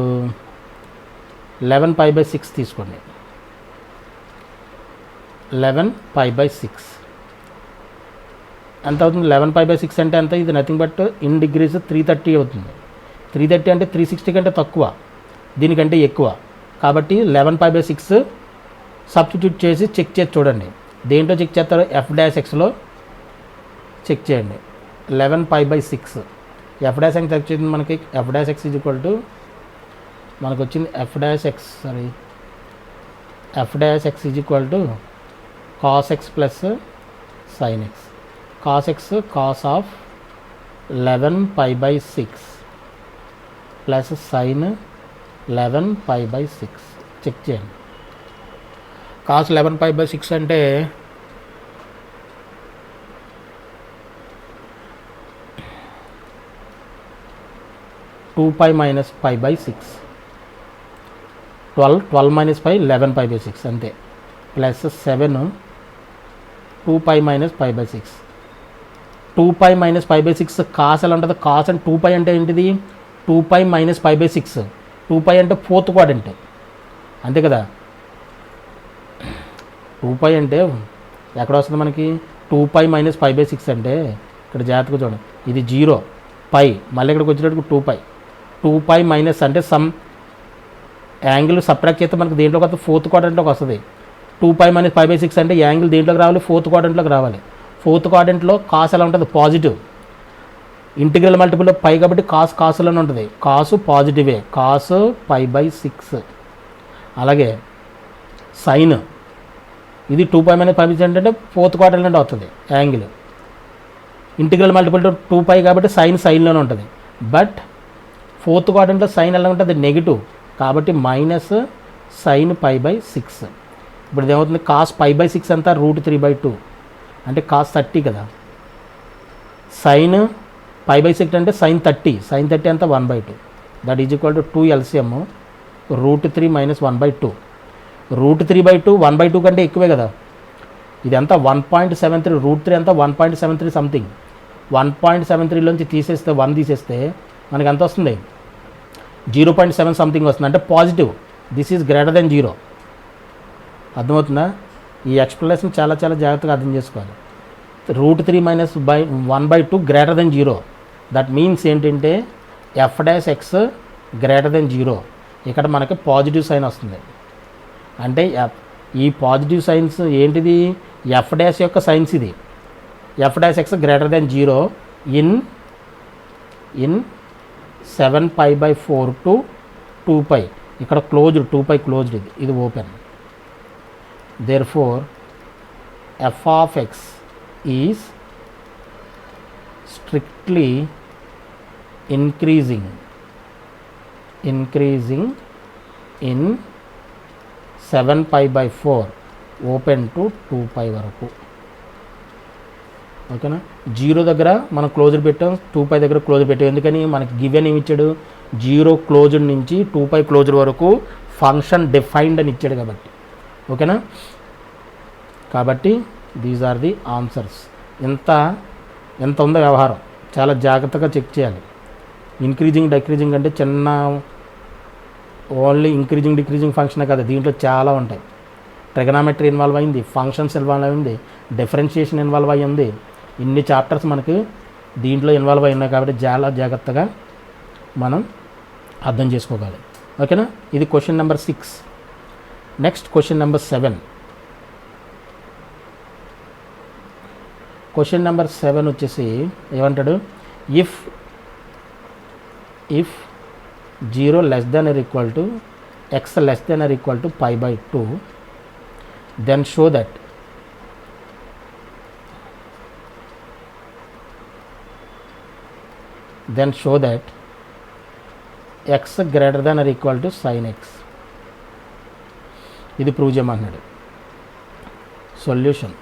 11π/6 తీసుకోండి. 11π/6 ఎంత అవుతుంది? 11π/6 అంటే ఎంత? ఇది నథింగ్ బట్ ఇన్ డిగ్రీస్ 330 అవుతుంది. 330 అంటే 360 కంటే తక్కువ, దీనికంటే ఎక్కువ. కాబట్టి 11π/6 సబ్స్టిట్యూట్ చేసి చెక్ చేసి చూడండి. దేంట్లో చెక్ చేస్తారో f'(x)లో చెక్ చేయండి. 11π/6 f'(x) చెక్ చేసింది మనకి. f'(x) మనకు వచ్చింది f'(x) cos x plus sin x. cos x cos of 11π/6 plus sin 11π/6 check చేయండి. cos 11π/6 అంటే (2π - π/6) 12 minus π 11π/6 అంతే, ప్లస్ 7 2π - π/6. 2π - π/6 కాస్ ఎలా ఉంటుంది? కాస్ అండ్ 2π అంటే ఏంటిది? 2π - π/6. 2π అంటే ఫోర్త్ క్వాడ్రంట్ అంతే కదా. 2π అంటే ఎక్కడ వస్తుంది మనకి? 2π - π/6 అంటే ఇక్కడ జాగ్రత్తగా చూడండి, ఇది 0 π, మళ్ళీ ఇక్కడికి వచ్చేటప్పుడు 2π. 2π మైనస్ అంటే సమ్ యాంగిల్ సబ్ట్రాక్ట్ చేస్తే మనకి దేంట్లోకి వస్తుంది? ఫోర్త్ క్వాడ్రంట్లోకి వస్తుంది. 2π - π/6 అంటే యాంగిల్ దేంట్లోకి రావాలి? ఫోర్త్ క్వాడ్రంట్లోకి రావాలి. ఫోర్త్ క్వాడ్రంట్లో కాస్ ఎలా ఉంటుంది? పాజిటివ్. ఇంటిగ్రల్ మల్టిపుల్లో పై కాబట్టి కాసులోనే ఉంటుంది. కాసు పాజిటివే, కాసు π/6. అలాగే సైన్, ఇది 2π - π/6 అంటే ఫోర్త్ క్వాడ్రంట్ అవుతుంది యాంగిల్. ఇంటిగ్రల్ మల్టిపుల్ 2π కాబట్టి సైన్లోనే ఉంటుంది. బట్ ఫోర్త్ క్వాడ్రంట్లో సైన్ ఎలా ఉంటుంది? నెగిటివ్ కాబట్టి మైనస్ sin π/6. ఇప్పుడు ఏమవుతుంది? కాస్ π/6 అంతా √3/2 అంటే కాస్ 30 కదా. సైన్ π/6 అంటే sin 30. sin 30 అంతా 1/2. That is equal to 2 LCM √3 - 1/2. √3/2 1/2 కంటే ఎక్కువే కదా. ఇది అంతా 1.73, √3 అంతా 1.73 సంథింగ్. 1.73లోంచి తీసేస్తే 1 తీసేస్తే మనకి ఎంత వస్తుంది? 0.7 సంథింగ్ వస్తుంది. అంటే positive. This is greater than 0. అర్థమవుతుందా? ఈ ఎక్స్ప్లెనేషన్ చాలా చాలా జాగ్రత్తగా అర్థం చేసుకోవాలి. √3 - 1/2 గ్రేటర్ దెన్ 0. దట్ మీన్స్ ఏంటంటే f'(x) గ్రేటర్ దెన్ 0. ఇక్కడ మనకి పాజిటివ్ సైన్ వస్తుంది. అంటే ఈ పాజిటివ్ సైన్స్ ఏంటిది? f' యొక్క సైన్స్ ఇది. f'(x) greater than 0 in 7π/4 to 2π. ఇక్కడ క్లోజ్డ్, 2π క్లోజ్డ్, ఇది open. Therefore f(x) is strictly increasing in 7π/4 open to 2π వరకు. ఓకేనా? 0 దగ్గర మనం క్లోజ్డ్ పెట్టాం, 2π దగ్గర క్లోజ్డ్ పెట్టాం. ఎందుకని? మనకి గివెన్ ఏమి ఇచ్చాడు? 0 క్లోజ్డ్ నుంచి 2π క్లోజ్డ్ వరకు ఫంక్షన్ డిఫైన్డ్ అని ఇచ్చాడు కాబట్టి. ఓకేనా? కాబట్టి దీస్ ఆర్ ది ఆన్సర్స్. ఎంత ఉందో వ్యవహారం చాలా జాగ్రత్తగా చెక్ చేయాలి. ఇంక్రీజింగ్ డిక్రీజింగ్ అంటే చిన్న ఓన్లీ ఇంక్రీజింగ్ డిక్రీజింగ్ ఫంక్షనే కదా, దీంట్లో చాలా ఉంటాయి. ట్రిగనామెట్రీ ఇన్వాల్వ్ అయింది, ఫంక్షన్స్ ఇన్వాల్వ్ అయింది, డిఫరెన్షియేషన్ ఇన్వాల్వ్ అయ్యింది. ఇన్ని చాప్టర్స్ మనకి దీంట్లో ఇన్వాల్వ్ అయి ఉన్నాయి కాబట్టి చాలా జాగ్రత్తగా మనం అర్థం చేసుకోవాలి. ఓకేనా, ఇది question number 6. Next question number 7. Question number 7 వచ్చేసి ఏమంటాడు, if 0 less than or equal to x less than or equal to pi by 2, then show that x greater than or equal to sin x. ఇది prove చేయమన్నాడు. Solution,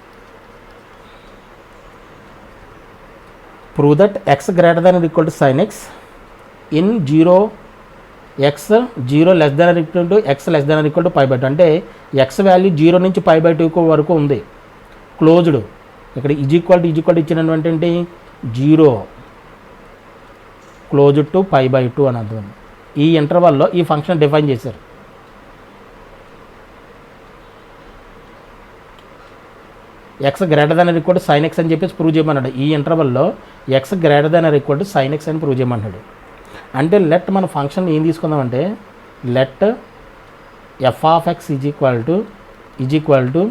prove that x greater than or equal to sin x in 0 less than or equal to x less than or equal to pi by 2. అంటే x value 0 నుంచి pi by 2 వరకు ఉంది, closed. ఇక్కడ is equal to ఇచ్చినటువంటి ఏంటి, 0 closed to pi by 2 అని అర్థం. ఈ ఇంటర్వల్లో ఈ ఫంక్షన్ డిఫైన్ చేశారు. X greater than or equal to sine x అని చెప్పేసి ప్రూవ్ చేయమన్నాడు. ఈ ఇంటర్వల్లో x greater than or equal to sine x అని ప్రూవ్ చేయమన్నాడు. అంటే లెట్ మన ఫంక్షన్ ఏం తీసుకుందామంటే, let f of X is equal to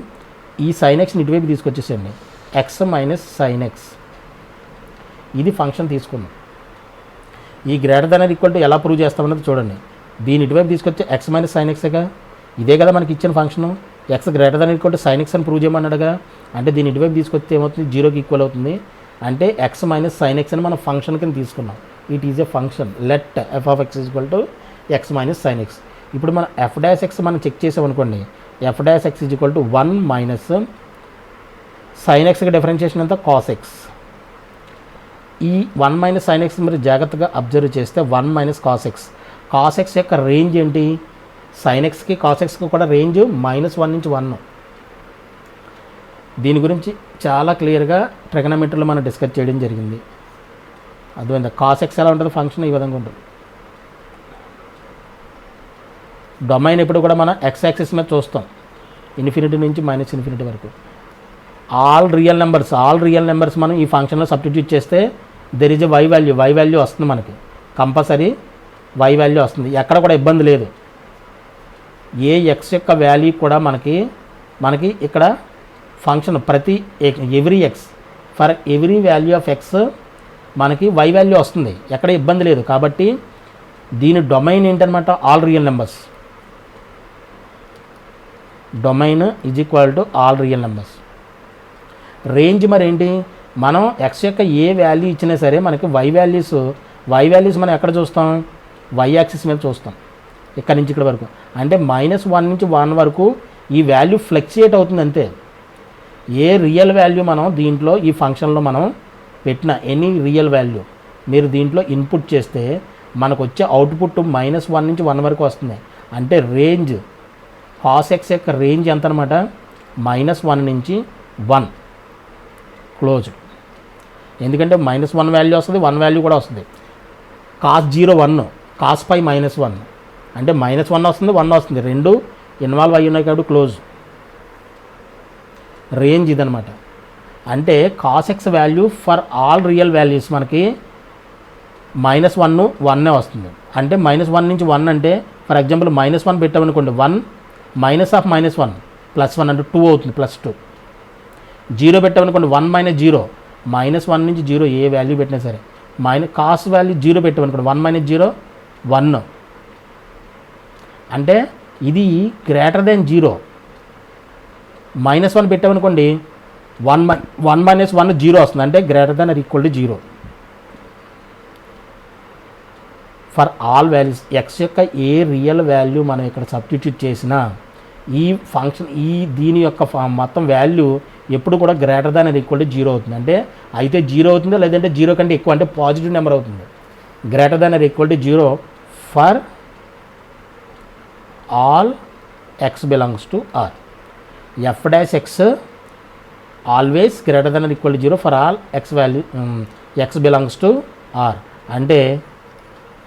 ఈ సైన్ ఎక్స్ని ఇటువైపు తీసుకొచ్చేసండి, ఎక్స్ మైనస్ సైన్ ఎక్స్. ఇది ఫంక్షన్ తీసుకుందాం. ఈ greater than or equal to ఎలా ప్రూవ్ చేస్తామన్నది చూడండి. దీని ఇటువైపు తీసుకొచ్చి ఎక్స్ మైనస్ సైన్ ఎక్స్గా, ఇదే కదా మనకి ఇచ్చిన function. X greater than equal to sine x అని ప్రూవ్ చేయమన్నాడుగా. అంటే దీని ఇటువైపు తీసుకొస్తే ఏమవుతుంది, 0కి ఈక్వల్ అవుతుంది. అంటే ఎక్స్ మైనస్ సైన్ ఎక్స్ అని మనం ఫంక్షన్ కింద తీసుకున్నాం. It is a function. Let f of x equal to x minus sine x. ఇప్పుడు మనం ఎఫ్ డాష్ ఎక్స్ మనం చెక్ చేసామనుకోండి, f dash x is equal to 1 minus sine ఎక్స్కి differentiation అంతా కాస్ ఎక్స్. ఈ 1 మైనస్ సైన్ ఎక్స్ మీరు జాగ్రత్తగా observe చేస్తే 1 minus cos X. Cos X యొక్క రేంజ్ ఏంటి, సైన్ ఎక్స్కి కాస్ ఎక్స్కి కూడా రేంజ్ -1 నుంచి 1. దీని గురించి చాలా క్లియర్గా ట్రిగనోమెట్రీలో మనం డిస్కస్ చేయడం జరిగింది. అర్థమైందా, కాస్ ఎక్స్ ఎలా ఉంటుంది, ఫంక్షన్ ఈ విధంగా ఉంటుంది. డొమైన్ ఎప్పుడు కూడా మనం ఎక్స్ యాక్సిస్ మీద చూస్తాం, ఇన్ఫినిటీ నుంచి -ఇన్ఫినిటీ వరకు. ఆల్ రియల్ నెంబర్స్ మనం ఈ ఫంక్షన్లో సబ్స్టిట్యూట్ చేస్తే there is a Y value వస్తుంది మనకి, కంపల్సరీ వై వాల్యూ వస్తుంది. ఎక్కడ కూడా ఇబ్బంది లేదు. ఏ ఎక్స్ యొక్క వాల్యూ కూడా మనకి ఇక్కడ ఫంక్షన్ ప్రతి every x, for every value of x మనకి వై వాల్యూ వస్తుంది, ఎక్కడ ఇబ్బంది లేదు. కాబట్టి దీని డొమైన్ ఏంటనమాట, all real numbers. Domain is equal to all real numbers. Range మరి ఏంటి, మనం ఎక్స్ యొక్క ఏ వాల్యూ ఇచ్చినా సరే మనకి వై వాల్యూస్ మనం ఎక్కడ చూస్తాం, వై యాక్సిస్ మీద చూస్తాం, ఇక్కడ నుంచి ఇక్కడ వరకు. అంటే -1 నుంచి 1 వరకు ఈ వాల్యూ ఫ్లక్చుయేట్ అవుతుంది అంతే. ఏ రియల్ వాల్యూ మనం దీంట్లో ఈ ఫంక్షన్లో మనం పెట్టిన ఎనీ రియల్ వాల్యూ మీరు దీంట్లో ఇన్పుట్ చేస్తే మనకు వచ్చే అవుట్పుట్ -1 నుంచి 1 వరకు వస్తుంది. అంటే రేంజ్ కాస్ ఎక్స్ యొక్క రేంజ్ ఎంత అనమాట, -1 నుంచి 1 క్లోజ్డ్. ఎందుకంటే -1 వాల్యూ వస్తుంది, 1 వాల్యూ కూడా వస్తుంది. కాస్ 0 1, కాస్ పై -1 అంటే -1 వస్తుంది, 1 వస్తుంది, రెండు ఇన్వాల్వ్ అయ్యి ఉన్నాయి కాబట్టి క్లోజ్. రేంజ్ ఇదనమాట. అంటే cos X value for all real values మనకి -1 1 వస్తుంది. అంటే -1 నుంచి 1 అంటే ఫర్ ఎగ్జాంపుల్ -1 పెట్టామనుకోండి, 1 మైనస్ ఆఫ్ -1 +1 అంటే 2 అవుతుంది, +2. 0 పెట్టామనుకోండి, 1 - 0, -1 నుంచి 0 ఏ వాల్యూ పెట్టినా సరే, కాస్ వాల్యూ 0 పెట్టామనుకోండి, 1 - 0 1. అంటే ఇది గ్రేటర్ దెన్ 0. -1 పెట్టామనుకోండి, 1 - 1 0 వస్తుంది, అంటే greater than or equal to 0 for all values. X యొక్క ఏ రియల్ వాల్యూ మనం ఇక్కడ సబ్స్టిట్యూట్ చేసినా ఈ ఫంక్షన్ దీని యొక్క మొత్తం వాల్యూ ఎప్పుడు కూడా greater than or equal to 0 అవుతుంది. అంటే అయితే 0 అవుతుందో లేదంటే 0 కంటే ఎక్కువ, అంటే పాజిటివ్ నెంబర్ అవుతుంది. Greater than or equal to 0 for all X belongs to R. F dash X always greater than or equal to 0 for all X value X belongs to R. అంటే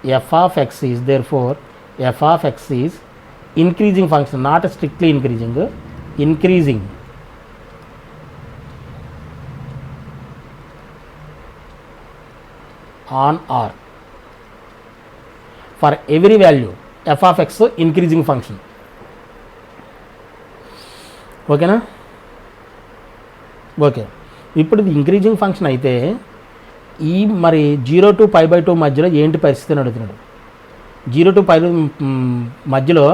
f of x is therefore f of x is increasing function, not strictly increasing, increasing on R for every value f of x increasing function. ఓకేనా? Okay, ఇప్పుడు ఇది increasing function అయితే ఈ మరి 0 to π/2 మధ్యలో ఏంటి పరిస్థితి అని అడుగుతున్నాడు. 0 to π మధ్యలో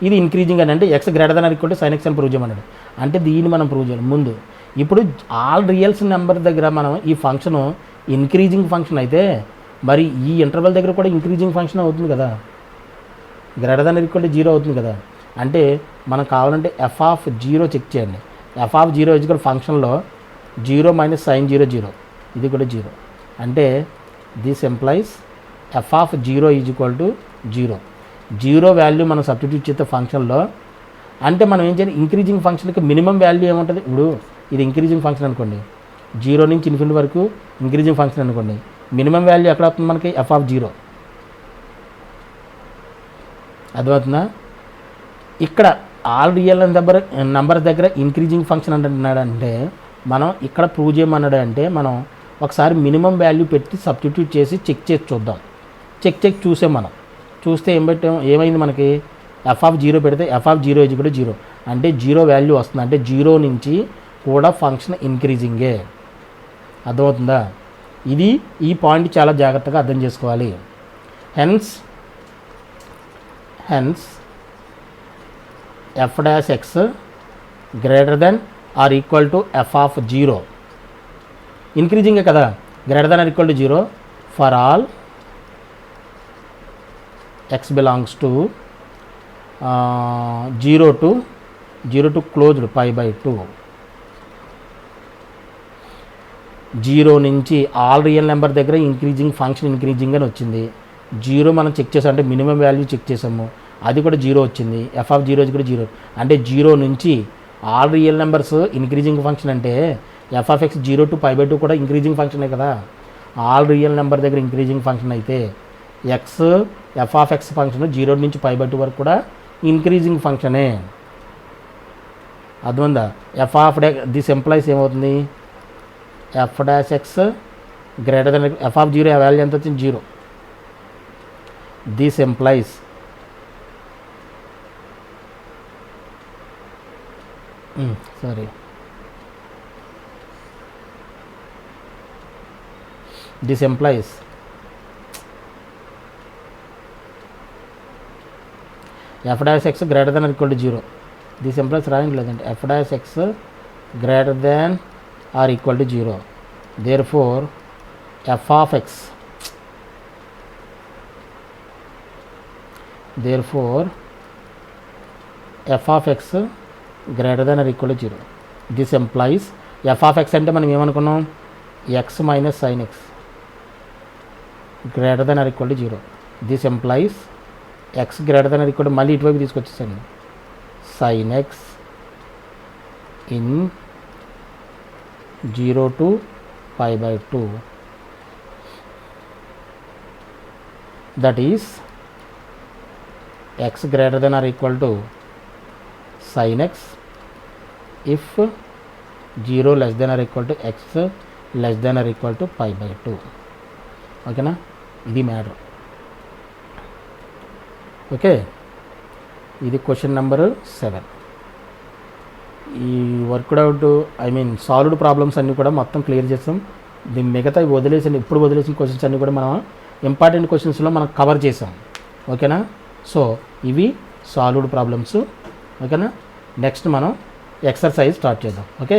ఇది ఇంక్రీజింగ్ అని అంటే X greater than or equal to sin x అని ప్రూవ్ చేయమన్నాడు. అంటే దీన్ని మనం ప్రూవ్ చేయాలి ముందు. ఇప్పుడు ఆల్ రియల్స్ నెంబర్ దగ్గర మనం ఈ ఫంక్షను ఇంక్రీజింగ్ ఫంక్షన్ అయితే మరి ఈ ఇంటర్వెల్ దగ్గర కూడా ఇంక్రీజింగ్ ఫంక్షన్ అవుతుంది కదా, greater than or equal to 0 అవుతుంది కదా. అంటే మనకు కావాలంటే ఎఫ్ ఆఫ్ 0 చెక్ చేయండి. ఎఫ్ ఆఫ్ 0 ఈజ్ ఫంక్షన్లో 0 - sin 0 0, ఇది కూడా 0. అంటే this implies F of 0 is equal to 0. 0 value మనం సబ్స్టిట్యూట్ చేస్తే ఫంక్షన్లో, అంటే మనం ఏం చేయాలి, ఇంక్రీజింగ్ ఫంక్షన్కి మినిమం వాల్యూ ఏముంటుంది. ఇప్పుడు ఇది ఇంక్రీజింగ్ ఫంక్షన్ అనుకోండి, 0 నుంచి ఇన్ఫినిటీ వరకు ఇంక్రీజింగ్ ఫంక్షన్ అనుకోండి, మినిమం వాల్యూ ఎక్కడ అవుతుంది మనకి, ఎఫ్ ఆఫ్ 0. అర్థమవుతుందా? ఇక్కడ ఆల్ రియల్ నెంబర్ దగ్గర ఇంక్రీజింగ్ ఫంక్షన్ అంటున్నాడంటే మనం ఇక్కడ ప్రూవ్ చేయమన్నాడు అంటే మనం ఒకసారి మినిమం వాల్యూ పెట్టి సబ్స్టిట్యూట్ చేసి చెక్ చేసి చూద్దాం. చెక్ చూసాం మనం, చూస్తే ఏం పెట్టాం, ఏమైంది మనకి, ఎఫ్ ఆఫ్ 0 పెడితే ఎఫ్ ఆఫ్ 0 ఈజ్ కూడా 0, అంటే 0 వాల్యూ వస్తుంది. అంటే 0 నుంచి కూడా ఫంక్షన్ ఇంక్రీజింగే. అర్థమవుతుందా? ఇది ఈ పాయింట్ చాలా జాగ్రత్తగా అర్థం చేసుకోవాలి. Hence f dash X greater than or equal to F of 0 ఇంక్రీజింగే కదా, greater than or equal to 0 for all X belongs to 0 to closed π/2. 0 నుంచి ఆల్ రియల్ నెంబర్ దగ్గర ఇంక్రీజింగ్ ఫంక్షన్ ఇంక్రీజింగ్ అని వచ్చింది. 0 మనం చెక్ చేసాం, అంటే మినిమం వాల్యూ చెక్ చేసాము, అది కూడా 0 వచ్చింది. ఎఫ్ ఆఫ్ 0 కూడా 0, అంటే 0 నుంచి all real numbers increasing function అంటే ఎఫ్ ఆఫ్ ఎక్స్ 0 to π/2 కూడా ఇంక్రీజింగ్ ఫంక్షనే కదా. ఆల్ రియల్ నెంబర్ దగ్గర ఇంక్రీజింగ్ ఫంక్షన్ అయితే X f of X function 0 నుంచి π/2 వరకు కూడా ఇంక్రీజింగ్ ఫంక్షనే. అర్థమైందా? ఎఫ్ ఆఫ్ దిస్ ఎంప్లాయిస్ ఏమవుతుంది, f dash X greater than F of 0 value ఎంత వచ్చింది, 0. This employees this implies f dash x greater than or equal to 0. This implies రాయండి లేదంటే f dash x greater than or equal to 0. Therefore f of x greater than or equal to 0. This implies f of x అంటే మనం ఏమనుకున్నాం, x minus sin x greater than or equal to 0. This implies x greater than or equal to, మళ్ళీ ఇటువైపు తీసుకొచ్చేసాను, sin x in 0 to π/2, that is x greater than or equal to sin x if 0 less than or equal to x less than or equal to π/2. ఓకేనా? ఇది matter. Okay, ఇది question number 7. ఈ worked out solved problems అన్నీ కూడా మొత్తం clear చేస్తాం. దీని మిగతా ఇప్పుడు వదిలేసిన క్వశ్చన్స్ అన్నీ కూడా మనం ఇంపార్టెంట్ క్వశ్చన్స్లో మనం కవర్ చేసాం. ఓకేనా? సో ఇవి సాల్వ్డ్ ప్రాబ్లమ్స్. ఓకేనా? నెక్స్ట్ మనం ఎక్సర్సైజ్ స్టార్ట్ చేద్దాం. ఓకే.